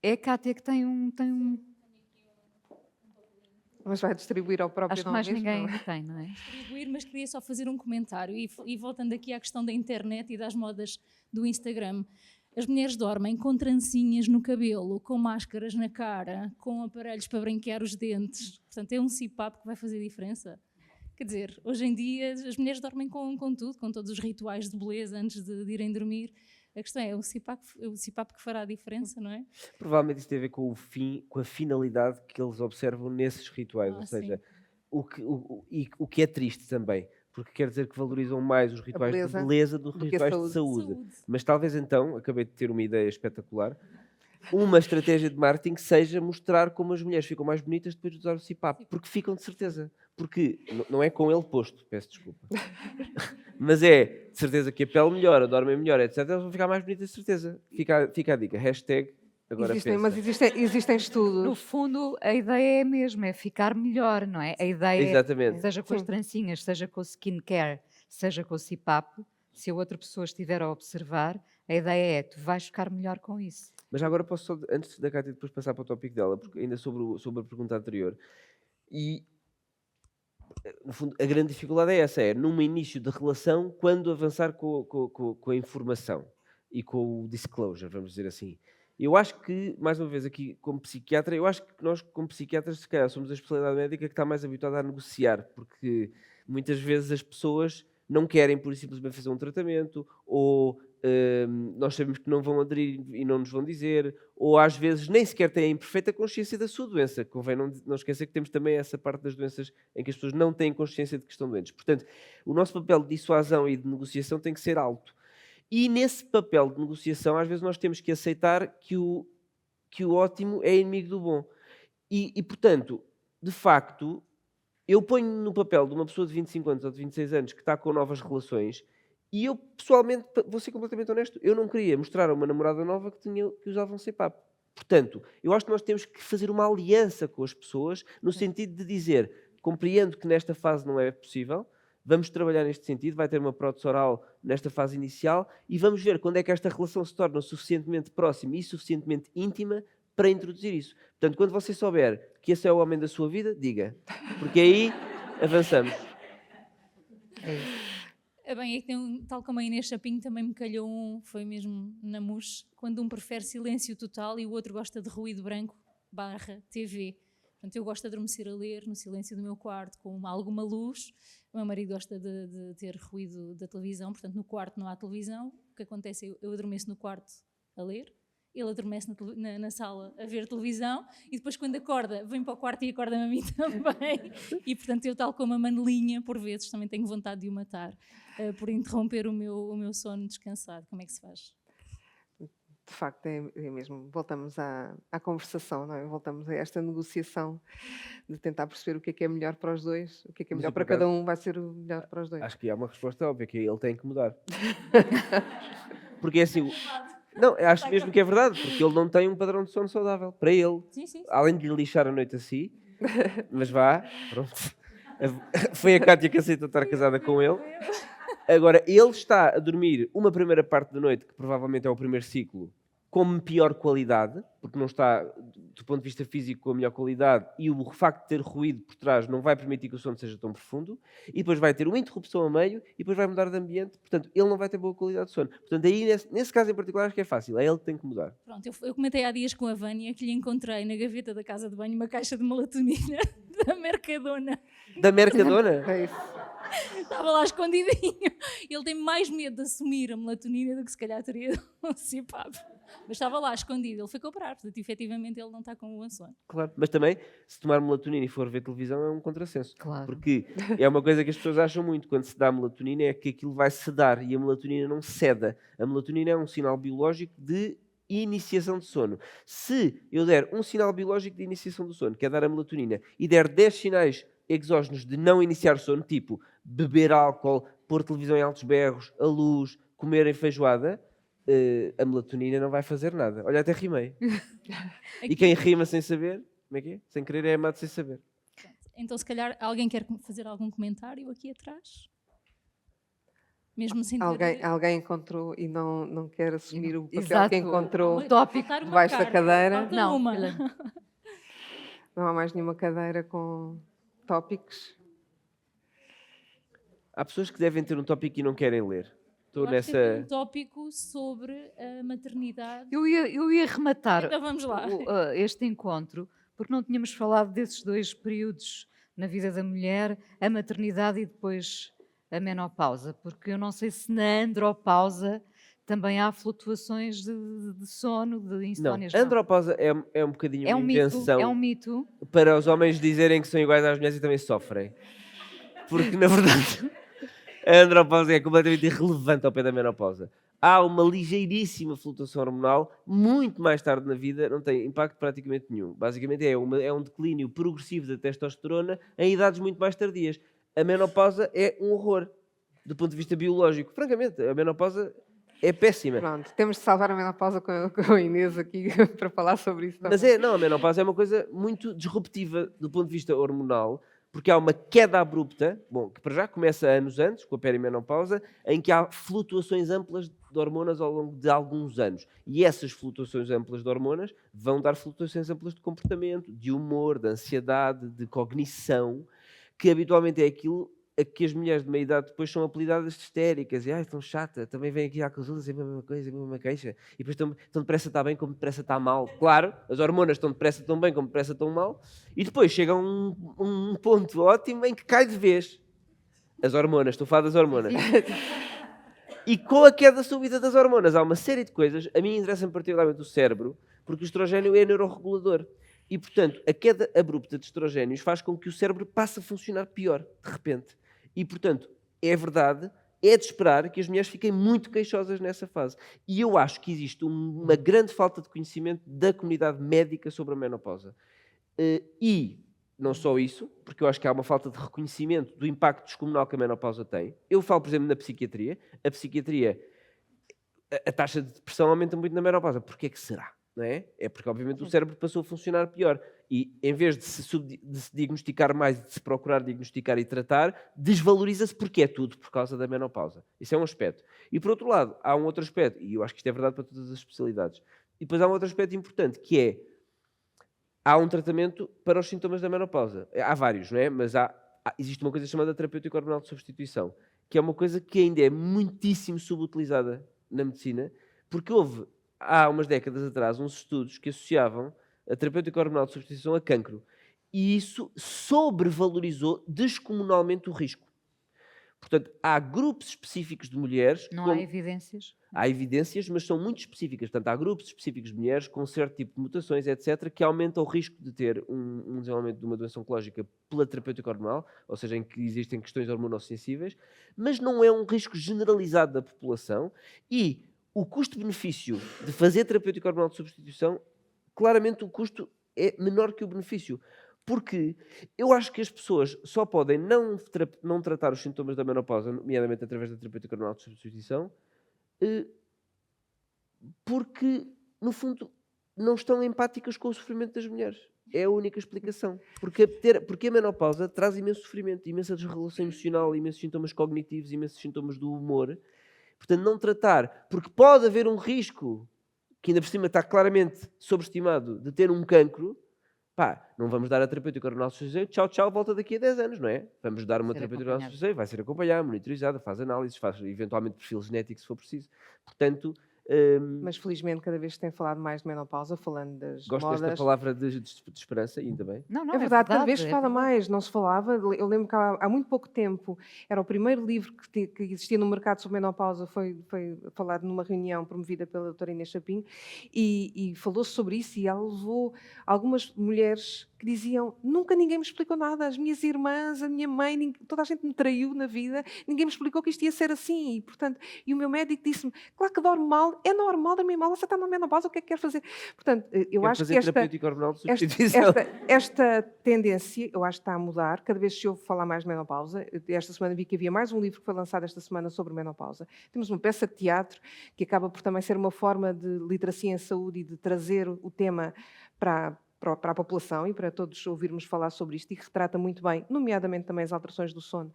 É a Cátia que tem um... Mas vai distribuir ao próprio. Acho que mais ninguém tem, não é? Distribuir, mas queria só fazer um comentário. E voltando aqui à questão da internet e das modas do Instagram. As mulheres dormem com trancinhas no cabelo, com máscaras na cara, com aparelhos para branquear os dentes. Portanto, é um CPAP que vai fazer diferença. Quer dizer, hoje em dia as mulheres dormem com tudo, com todos os rituais de beleza antes de irem dormir. A questão é o CPAP que fará a diferença, não é? Provavelmente isso tem a ver com com a finalidade que eles observam nesses rituais. Ou seja, o que é triste também. Porque quer dizer que valorizam mais os rituais de beleza do que os rituais de saúde. Mas talvez então, acabei de ter uma ideia espetacular, uma estratégia de marketing seja mostrar como as mulheres ficam mais bonitas depois de usar o CPAP. Porque ficam de certeza. Porque não é com ele posto, peço desculpa. Mas é de certeza que a pele melhora, dormem melhor, etc. Elas vão ficar mais bonitas de certeza. Fica a dica. Hashtag agora mas existem estudos. No fundo, a ideia é a mesma, é ficar melhor, não é? A ideia Exatamente. É, seja com as trancinhas, seja com o skincare, seja com o CPAP, se a outra pessoa estiver a observar, a ideia é, tu vais ficar melhor com isso. Mas agora posso só, antes da Cátia depois passar para o tópico dela, porque ainda sobre a pergunta anterior, e no fundo a grande dificuldade é essa, é num início de relação, quando avançar com a informação. e com o disclosure, vamos dizer assim. Eu acho que, mais uma vez aqui como psiquiatra, eu acho que nós como psiquiatras se calhar somos a especialidade médica que está mais habituada a negociar, porque muitas vezes as pessoas não querem por simplesmente fazer um tratamento, ou nós sabemos que não vão aderir e não nos vão dizer, ou às vezes nem sequer têm perfeita consciência da sua doença. Convém não esquecer que temos também essa parte das doenças em que as pessoas não têm consciência de que estão doentes. Portanto, o nosso papel de dissuasão e de negociação tem que ser alto. E nesse papel de negociação, às vezes nós temos que aceitar que o ótimo é inimigo do bom. E portanto, de facto, eu ponho no papel de uma pessoa de 25 anos ou de 26 anos que está com novas relações e eu, pessoalmente, vou ser completamente honesto, eu não queria mostrar a uma namorada nova que usava um CPAP. Portanto, eu acho que nós temos que fazer uma aliança com as pessoas no sentido de dizer, compreendo que nesta fase não é possível, vamos trabalhar neste sentido, vai ter uma prótese oral nesta fase inicial e vamos ver quando é que esta relação se torna suficientemente próxima e suficientemente íntima para introduzir isso. Portanto, quando você souber que esse é o homem da sua vida, diga. Porque aí avançamos. Bem, é que tal como a Inês Chapinho também me calhou foi mesmo na MUS, quando um prefere silêncio total e o outro gosta de ruído branco / TV. Portanto, eu gosto de adormecer a ler no silêncio do meu quarto com alguma luz. O meu marido gosta de ter ruído da televisão, portanto, no quarto não há televisão. O que acontece é eu adormeço no quarto a ler, ele adormece na sala a ver televisão e depois, quando acorda, vem para o quarto e acorda-me a mim também. E, portanto, eu, tal como a Manelinha, por vezes, também tenho vontade de o matar por interromper o meu sono descansado. Como é que se faz? De facto, é mesmo. Voltamos à conversação, não é? Voltamos a esta negociação de tentar perceber o que é melhor para os dois, o que é melhor para cada um vai ser o melhor para os dois. Acho que há uma resposta óbvia, que ele tem que mudar. Porque é assim... Não, acho mesmo que é verdade, porque ele não tem um padrão de sono saudável. Para ele, sim. Além de lhe lixar a noite a si, mas vá, pronto. Foi a Cátia que aceitou estar casada com ele. Agora, ele está a dormir uma primeira parte da noite, que provavelmente é o primeiro ciclo, com pior qualidade, porque não está, do ponto de vista físico, com a melhor qualidade, e o facto de ter ruído por trás não vai permitir que o sono seja tão profundo, e depois vai ter uma interrupção a meio, e depois vai mudar de ambiente, portanto, ele não vai ter boa qualidade de sono. Portanto, aí, nesse caso em particular, acho que é fácil, é ele que tem que mudar. Pronto, eu comentei há dias com a Vânia que lhe encontrei na gaveta da casa de banho uma caixa de melatonina da Mercadona. Da Mercadona? É isso. Estava lá escondidinho. Ele tem mais medo de assumir a melatonina do que se calhar teria um CPAP. Mas estava lá escondido, ele foi comprar, portanto, efetivamente ele não está com o sono. Claro, mas também, se tomar melatonina e for ver televisão, é um contrassenso. Claro. Porque é uma coisa que as pessoas acham muito, quando se dá melatonina, é que aquilo vai sedar, e a melatonina não ceda. A melatonina é um sinal biológico de iniciação de sono. Se eu der um sinal biológico de iniciação do sono, que é dar a melatonina, e der 10 sinais exógenos de não iniciar sono, tipo beber álcool, pôr televisão em altos berros, a luz, comer em feijoada, a melatonina não vai fazer nada. Olha, até rimei. E quem rima sem saber, como é que é? Sem querer é amado sem saber. Então, se calhar, alguém quer fazer algum comentário aqui atrás? Mesmo sem ter... Alguém encontrou e não quer assumir o papel Exato. que encontrou Tópico debaixo da cadeira. Não. Não há mais nenhuma cadeira com tópicos. Há pessoas que devem ter um tópico e não querem ler. Estou Acho que nessa... um tópico sobre a maternidade. Eu ia rematar Então vamos lá. Este encontro, porque não tínhamos falado desses dois períodos na vida da mulher, a maternidade e depois a menopausa, porque eu não sei se na andropausa também há flutuações de sono, de insónias. Não, a andropausa é um bocadinho uma invenção. É um mito. Para os homens dizerem que são iguais às mulheres e também sofrem. Porque, na verdade, a andropausa é completamente irrelevante ao pé da menopausa. Há uma ligeiríssima flutuação hormonal, muito mais tarde na vida, não tem impacto praticamente nenhum. Basicamente é um declínio progressivo da testosterona em idades muito mais tardias. A menopausa é um horror, do ponto de vista biológico. Francamente, a menopausa é péssima. Pronto, temos de salvar a menopausa com a Inês aqui para falar sobre isso. Mas a menopausa é uma coisa muito disruptiva do ponto de vista hormonal, porque há uma queda abrupta, que para já começa anos antes, com a perimenopausa, em que há flutuações amplas de hormonas ao longo de alguns anos. E essas flutuações amplas de hormonas vão dar flutuações amplas de comportamento, de humor, de ansiedade, de cognição, que habitualmente é aquilo a que as mulheres de meia idade depois são apelidadas de histéricas, e estão chata, também vêm aqui à consulta dizer a mesma coisa, a mesma queixa, e depois tão depressa está bem como depressa está mal. Claro, as hormonas estão depressa tão bem como depressa estão mal, e depois chega um ponto ótimo em que cai de vez. As hormonas, estou a falar das hormonas. E com a queda súbita das hormonas há uma série de coisas, a mim interessa-me particularmente o cérebro, porque o estrogênio é neuroregulador. E, portanto, a queda abrupta de estrogénios faz com que o cérebro passe a funcionar pior, de repente. E, portanto, é verdade, é de esperar que as mulheres fiquem muito queixosas nessa fase. E eu acho que existe uma grande falta de conhecimento da comunidade médica sobre a menopausa. E não só isso, porque eu acho que há uma falta de reconhecimento do impacto descomunal que a menopausa tem. Eu falo, por exemplo, na psiquiatria. A psiquiatria, a taxa de depressão aumenta muito na menopausa. Porquê que será? Não é? É porque, obviamente, o cérebro passou a funcionar pior. E, em vez de se diagnosticar mais, de se procurar diagnosticar e tratar, desvaloriza-se porque é tudo por causa da menopausa. Isso é um aspecto. E, por outro lado, há um outro aspecto, e eu acho que isto é verdade para todas as especialidades, e depois há um outro aspecto importante, que é, há um tratamento para os sintomas da menopausa. Há vários, não é? Mas existe uma coisa chamada terapêutica hormonal de substituição, que é uma coisa que ainda é muitíssimo subutilizada na medicina, porque há umas décadas atrás, uns estudos que associavam a terapêutica hormonal de substituição a cancro. E isso sobrevalorizou descomunalmente o risco. Portanto, há grupos específicos de mulheres... Não há evidências? Há evidências, mas são muito específicas. Portanto, há grupos específicos de mulheres com certo tipo de mutações, etc., que aumentam o risco de ter um desenvolvimento de uma doença oncológica pela terapêutica hormonal, ou seja, em que existem questões hormonossensíveis, mas não é um risco generalizado da população e o custo-benefício de fazer terapêutica hormonal de substituição, claramente o custo é menor que o benefício. Porque eu acho que as pessoas só podem não tratar os sintomas da menopausa, nomeadamente através da terapêutica hormonal de substituição, porque, no fundo, não estão empáticas com o sofrimento das mulheres. É a única explicação. Porque a menopausa traz imenso sofrimento, imensa desregulação emocional, imensos sintomas cognitivos, imensos sintomas do humor. Portanto, não tratar, porque pode haver um risco, que ainda por cima está claramente sobreestimado, de ter um cancro. Não vamos dar a terapêutica hormonal de substituição, tchau, volta daqui a 10 anos, não é? Vamos dar uma terapêutica hormonal de substituição, vai ser acompanhada, monitorizada, faz análises, faz eventualmente perfil genético se for preciso. Portanto... Mas felizmente cada vez se tem falado mais de menopausa, falando das Gosto modas. desta palavra de esperança, ainda bem. Não, é verdade, cada vez se fala mais, não se falava. Eu lembro que há muito pouco tempo, era o primeiro livro que existia no mercado sobre menopausa, foi falado numa reunião promovida pela doutora Inês Chapinho, e falou-se sobre isso, e ela levou algumas mulheres que diziam, nunca ninguém me explicou nada, as minhas irmãs, a minha mãe, toda a gente me traiu na vida, ninguém me explicou que isto ia ser assim, e portanto, e o meu médico disse-me, claro que dorme mal, é normal dormir mal, você está na menopausa, o que é que quer fazer? Portanto, eu acho que esta tendência, eu acho que está a mudar, cada vez se ouve falar mais de menopausa. Esta semana vi que havia mais um livro que foi lançado esta semana sobre menopausa. Temos uma peça de teatro que acaba por também ser uma forma de literacia em saúde e de trazer o tema para a população e para todos ouvirmos falar sobre isto, e que retrata muito bem, nomeadamente também as alterações do sono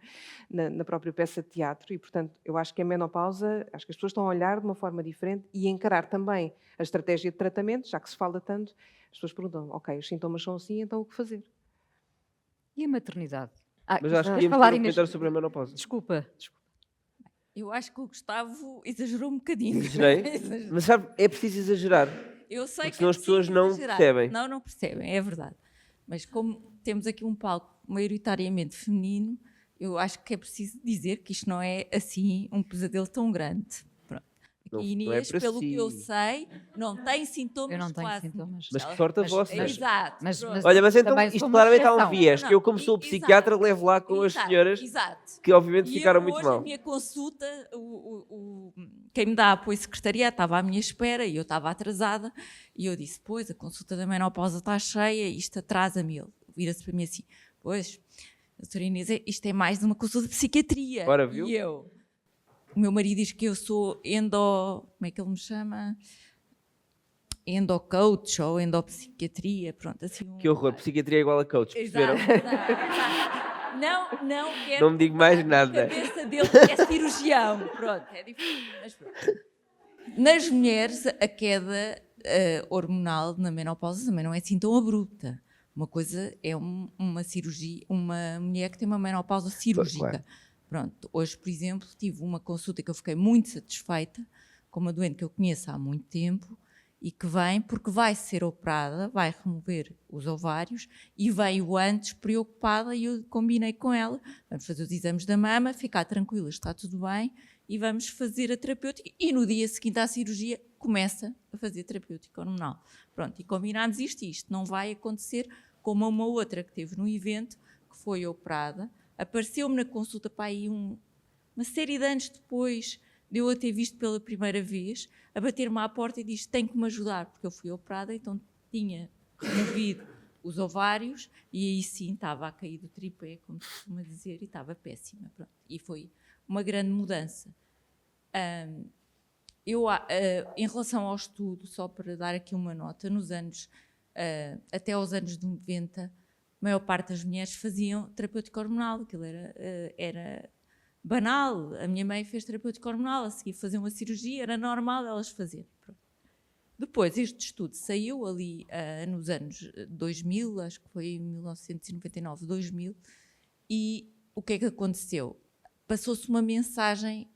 na própria peça de teatro. E, portanto, eu acho que a menopausa, acho que as pessoas estão a olhar de uma forma diferente e encarar também a estratégia de tratamento, já que se fala tanto, as pessoas perguntam, ok, os sintomas são assim, então o que fazer? E a maternidade? Mas acho que íamos ter um comentário sobre a menopausa. Desculpa. Eu acho que o Gustavo exagerou um bocadinho. Exagerei? Mas sabe, é preciso exagerar. Eu sei porque que senão as pessoas não percebem. Não percebem, é verdade. Mas como temos aqui um palco maioritariamente feminino, eu acho que é preciso dizer que isto não é assim um pesadelo tão grande. Pronto. Aqui Inês, pelo que eu sei, não tem sintomas. Eu não tenho quase. sintomas. Mas que sorte a vossa. Exato. Olha, mas então isto claramente há um viés, que eu como sou psiquiatra levo lá com as senhoras que obviamente ficaram muito mal. A minha consulta, quem me dá apoio secretariado estava à minha espera e eu estava atrasada e eu disse, pois, a consulta da menopausa está cheia, isto atrasa-me. Ele vira-se para mim assim, pois, doutora Inês, isto é mais de uma consulta de psiquiatria. Ora, viu? E eu... O meu marido diz que eu sou como é que ele me chama? Endocoach ou endopsiquiatria, pronto, assim. Que horror, psiquiatria é igual a coach, perceberam? Não quero. Não me digo mais nada. A cabeça dele é cirurgião, pronto, é difícil, mas pronto. Nas mulheres, a queda hormonal na menopausa também não é assim tão abrupta. Uma coisa é uma cirurgia, uma mulher que tem uma menopausa cirúrgica. Claro. Pronto, hoje, por exemplo, tive uma consulta que eu fiquei muito satisfeita com uma doente que eu conheço há muito tempo e que vem porque vai ser operada, vai remover os ovários e veio antes preocupada e eu combinei com ela, vamos fazer os exames da mama, ficar tranquila, está tudo bem e vamos fazer a terapêutica e no dia seguinte à cirurgia começa a fazer terapêutica hormonal. Pronto, e combinámos isto não vai acontecer como uma outra que teve no evento, que foi operada, apareceu-me na consulta para aí uma série de anos depois de eu a ter visto pela primeira vez, a bater-me à porta e diz: tem que me ajudar, porque eu fui operada, então tinha removido os ovários e aí sim estava a cair do tripé, como se costuma dizer, e estava péssima. Pronto. E foi uma grande mudança. Em relação ao estudo, só para dar aqui uma nota, nos anos, até aos anos 90, a maior parte das mulheres faziam terapêutica hormonal, aquilo era banal. A minha mãe fez terapêutica hormonal, a seguir fazer uma cirurgia, era normal elas fazerem. Pronto. Depois, este estudo saiu ali nos anos 2000, acho que foi em 1999, 2000, e o que é que aconteceu? Passou-se uma mensagem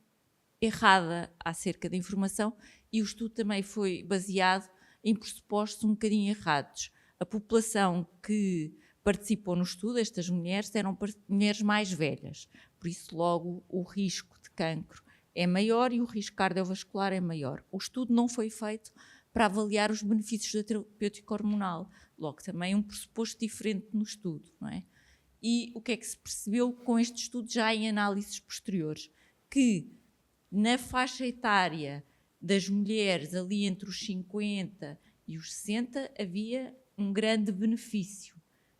errada acerca da informação e o estudo também foi baseado em pressupostos um bocadinho errados. A população que participou no estudo, estas mulheres, eram mulheres mais velhas. Por isso, logo, o risco de cancro é maior e o risco cardiovascular é maior. O estudo não foi feito para avaliar os benefícios da terapêutica hormonal. Logo, também um pressuposto diferente no estudo, não é? E o que é que se percebeu com este estudo já em análises posteriores? Que na faixa etária das mulheres ali entre os 50 e os 60 havia um grande benefício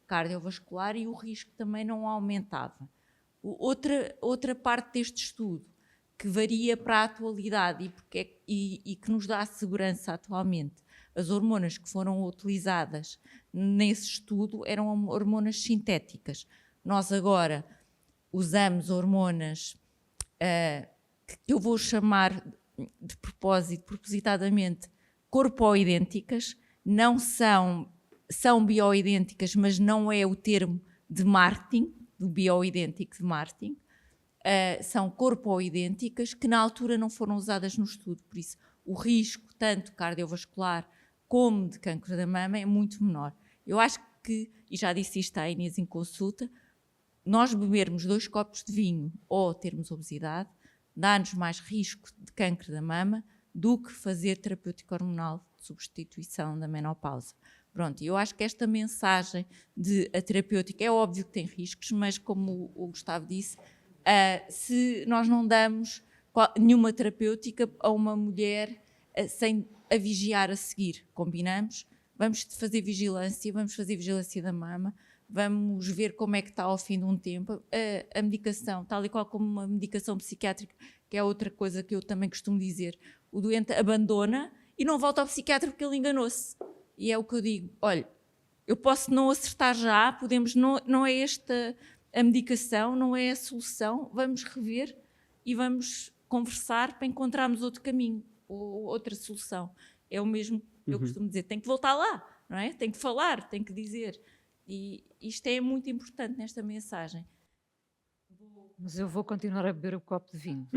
cardiovascular e o risco também não aumentava. Outra parte deste estudo, que varia para a atualidade e que nos dá segurança atualmente, as hormonas que foram utilizadas nesse estudo eram hormonas sintéticas. Nós agora usamos hormonas que eu vou chamar de propositadamente corpoidênticas, não são bioidênticas, mas não é o termo de marketing, do bioidêntico de marketing, são corpoidênticas que na altura não foram usadas no estudo, por isso o risco tanto cardiovascular como de cancro da mama é muito menor. Eu acho que, e já disse isto à Inês em consulta, nós bebermos 2 copos de vinho ou termos obesidade dá-nos mais risco de cancro da mama do que fazer terapêutica hormonal de substituição da menopausa. Pronto, eu acho que esta mensagem de a terapêutica é óbvio que tem riscos, mas como o Gustavo disse, se nós não damos nenhuma terapêutica a uma mulher sem a vigiar a seguir, combinamos? Vamos fazer vigilância da mama, vamos ver como é que está ao fim de um tempo. A medicação, tal e qual como uma medicação psiquiátrica, que é outra coisa que eu também costumo dizer, o doente abandona e não volta ao psiquiatra porque ele enganou-se. E é o que eu digo, olha, eu posso não acertar já, não é esta a medicação, não é a solução, vamos rever e vamos conversar para encontrarmos outro caminho ou outra solução. É o mesmo que eu costumo dizer, tem que voltar lá, não é? Tem que falar, tem que dizer. E isto é muito importante nesta mensagem. Mas eu vou continuar a beber o copo de vinho.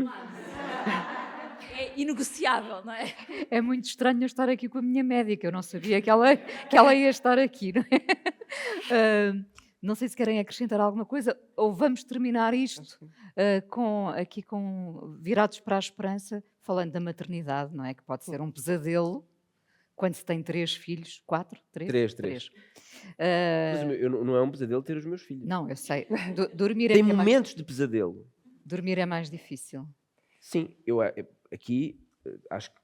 É inegociável, não é? É muito estranho eu estar aqui com a minha médica. Eu não sabia que ela ia estar aqui, não é? Não sei se querem acrescentar alguma coisa ou vamos terminar isto com virados para a esperança, falando da maternidade, não é? Que pode ser um pesadelo quando se tem 3 filhos, 4? 3? 3. Mas não é um pesadelo ter os meus filhos. Não, eu sei. Dormir tem momentos de pesadelo. Dormir é mais difícil. Sim, eu aqui acho que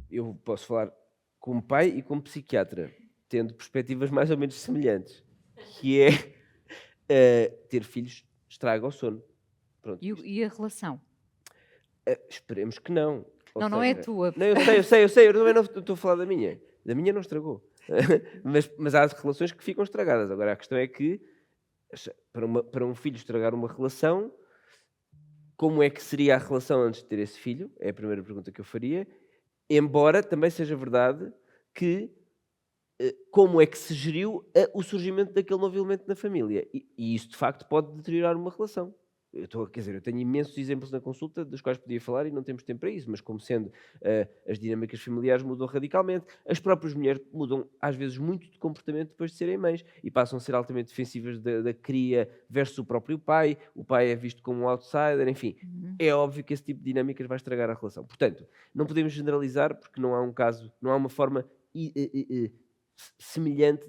eu posso falar como pai e como psiquiatra, tendo perspectivas mais ou menos semelhantes, que é ter filhos estraga o sono. Pronto. E a relação? Esperemos que não. Não é a tua. Não, eu sei, eu também não estou a falar da minha. Da minha não estragou. mas há relações que ficam estragadas. Agora a questão é que para um filho estragar uma relação, como é que seria a relação antes de ter esse filho? É a primeira pergunta que eu faria. Embora também seja verdade que como é que se geriu o surgimento daquele novo elemento na família. E isso, de facto, pode deteriorar uma relação. Eu tenho imensos exemplos na consulta dos quais podia falar e não temos tempo para isso, mas como sendo as dinâmicas familiares mudam radicalmente, as próprias mulheres mudam às vezes muito de comportamento depois de serem mães e passam a ser altamente defensivas da cria versus o próprio pai. O pai é visto como um outsider, enfim. É óbvio que esse tipo de dinâmicas vai estragar a relação. Portanto, não podemos generalizar porque não há um caso, não há uma forma semelhante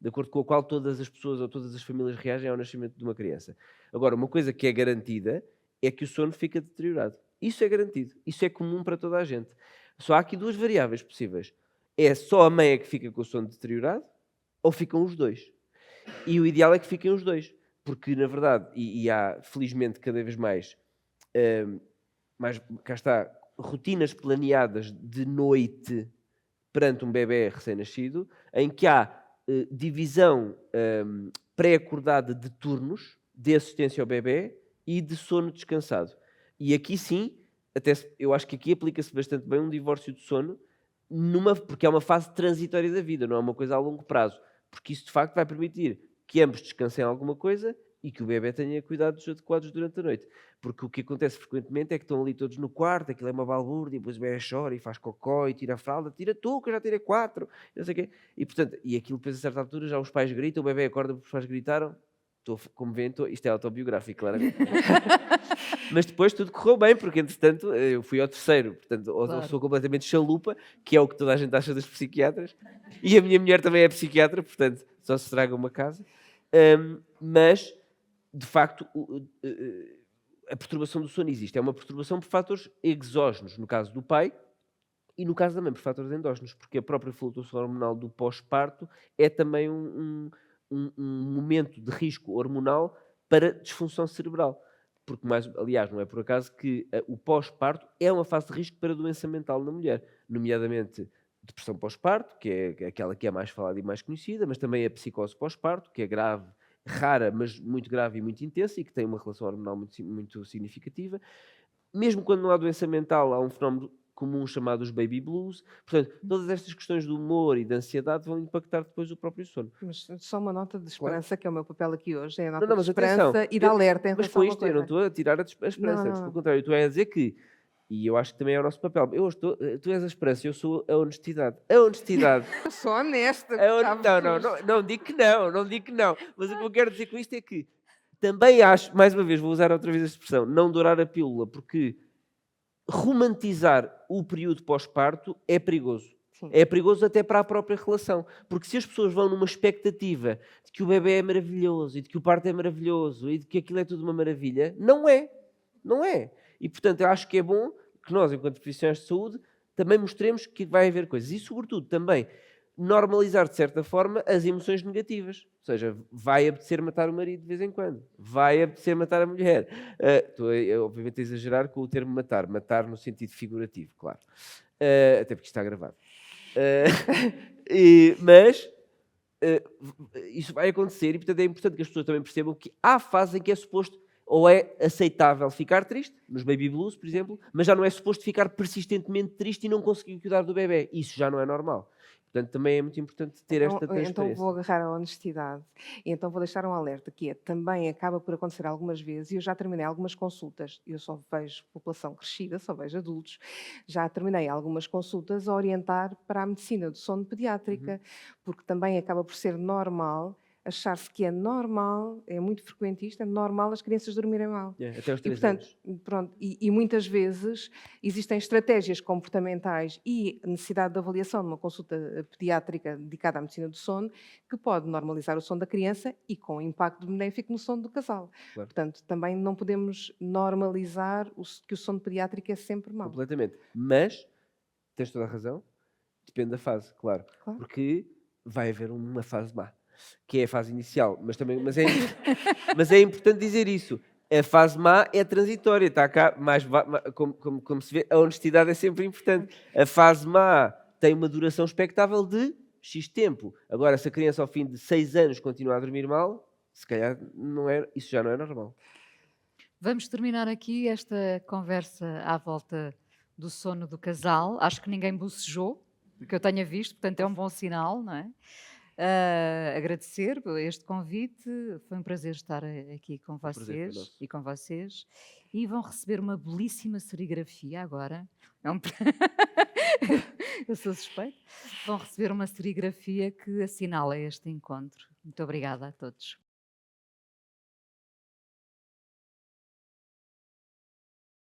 de acordo com a qual todas as pessoas ou todas as famílias reagem ao nascimento de uma criança. Agora, uma coisa que é garantida é que o sono fica deteriorado. Isso é garantido. Isso é comum para toda a gente. Só há aqui duas variáveis possíveis. É só a mãe é que fica com o sono deteriorado ou ficam os dois? E o ideal é que fiquem os dois. Porque, na verdade, e há, felizmente, cada vez mais, cá está, rotinas planeadas de noite perante um bebê recém-nascido, em que há divisão pré-acordada de turnos de assistência ao bebê e de sono descansado. E aqui sim, eu acho que aqui aplica-se bastante bem um divórcio de sono, porque é uma fase transitória da vida, não é uma coisa a longo prazo. Porque isso, de facto, vai permitir que ambos descansem alguma coisa e que o bebê tenha cuidados adequados durante a noite. Porque o que acontece frequentemente é que estão ali todos no quarto, aquilo é uma balbúrdia, e depois o bebê chora e faz cocó e tira a fralda, tira tu, que eu já tirei 4, não sei o quê. E, portanto, aquilo depois a certa altura já os pais gritam, o bebê acorda porque os pais gritaram. Como veem, isto é autobiográfico, claramente. Mas depois tudo correu bem, porque entretanto eu fui ao terceiro, portanto, claro. Sou completamente chalupa, que é o que toda a gente acha dos psiquiatras, e a minha mulher também é psiquiatra, portanto, só se estraga uma casa. Mas, de facto, a perturbação do sono existe. É uma perturbação por fatores exógenos, no caso do pai, e no caso da mãe, por fatores endógenos, porque a própria flutuação hormonal do pós-parto é também um momento de risco hormonal para disfunção cerebral. Porque, aliás, não é por acaso que o pós-parto é uma fase de risco para doença mental na mulher, nomeadamente depressão pós-parto, que é aquela que é mais falada e mais conhecida, mas também a psicose pós-parto, que é grave, rara, mas muito grave e muito intensa e que tem uma relação hormonal muito significativa. Mesmo quando não há doença mental, há um fenómeno comum chamado os baby blues. Portanto, todas estas questões do humor e da ansiedade vão impactar depois o próprio sono. Mas só uma nota de esperança, claro. Que é o meu papel aqui hoje, é a nota de esperança atenção, e de alerta em mas relação com isto eu não estou a tirar a esperança, pelo contrário, tu és a dizer que, e eu acho que também é o nosso papel, tu és a esperança, eu sou a honestidade. A honestidade. Eu sou honesta. Não digo que não. Mas o que eu quero dizer com isto é que também acho, mais uma vez, vou usar outra vez a expressão, não dourar a pílula, porque romantizar o período pós-parto é perigoso. Sim. É perigoso até para a própria relação. Porque se as pessoas vão numa expectativa de que o bebê é maravilhoso e de que o parto é maravilhoso e de que aquilo é tudo uma maravilha, não é. Não é. E, portanto, eu acho que é bom que nós, enquanto profissionais de saúde, também mostremos que vai haver coisas. E, sobretudo, também normalizar, de certa forma, as emoções negativas. Ou seja, vai apetecer matar o marido de vez em quando. Vai apetecer matar a mulher. Estou, obviamente, a exagerar com o termo matar. Matar no sentido figurativo, claro. Até porque está gravado. Mas isso vai acontecer e, portanto, é importante que as pessoas também percebam que há fases em que é suposto ou é aceitável ficar triste, nos baby blues, por exemplo, mas já não é suposto ficar persistentemente triste e não conseguir cuidar do bebê. Isso já não é normal. Portanto, também é muito importante ter esta transparência. Então vou agarrar a honestidade e então vou deixar um alerta, que é, também acaba por acontecer algumas vezes, e eu já terminei algumas consultas, eu só vejo população crescida, só vejo adultos, já terminei algumas consultas a orientar para a medicina do sono pediátrica, porque também acaba por ser normal achar-se que é normal, é muito frequente isto, é normal as crianças dormirem mal. Até aos 3 anos. Pronto, e muitas vezes existem estratégias comportamentais e necessidade de avaliação numa consulta pediátrica dedicada à medicina do sono que pode normalizar o sono da criança e com impacto benéfico no sono do casal. Claro. Portanto, também não podemos normalizar que o sono pediátrico é sempre mau. Completamente. Mas, tens toda a razão, depende da fase, claro. Porque vai haver uma fase má, que é a fase inicial, mas é importante dizer isso. A fase má é transitória, está cá, como se vê, a honestidade é sempre importante. A fase má tem uma duração expectável de X tempo. Agora, se a criança ao fim de 6 anos continua a dormir mal, se calhar isso já não é normal. Vamos terminar aqui esta conversa à volta do sono do casal. Acho que ninguém bocejou. que eu tenha visto, portanto é um bom sinal, não é? Agradecer por este convite, foi um prazer estar aqui com vocês e com vocês, e vão receber uma belíssima serigrafia agora. Eu sou suspeita. Vão receber uma serigrafia que assinala este encontro. Muito obrigada a todos.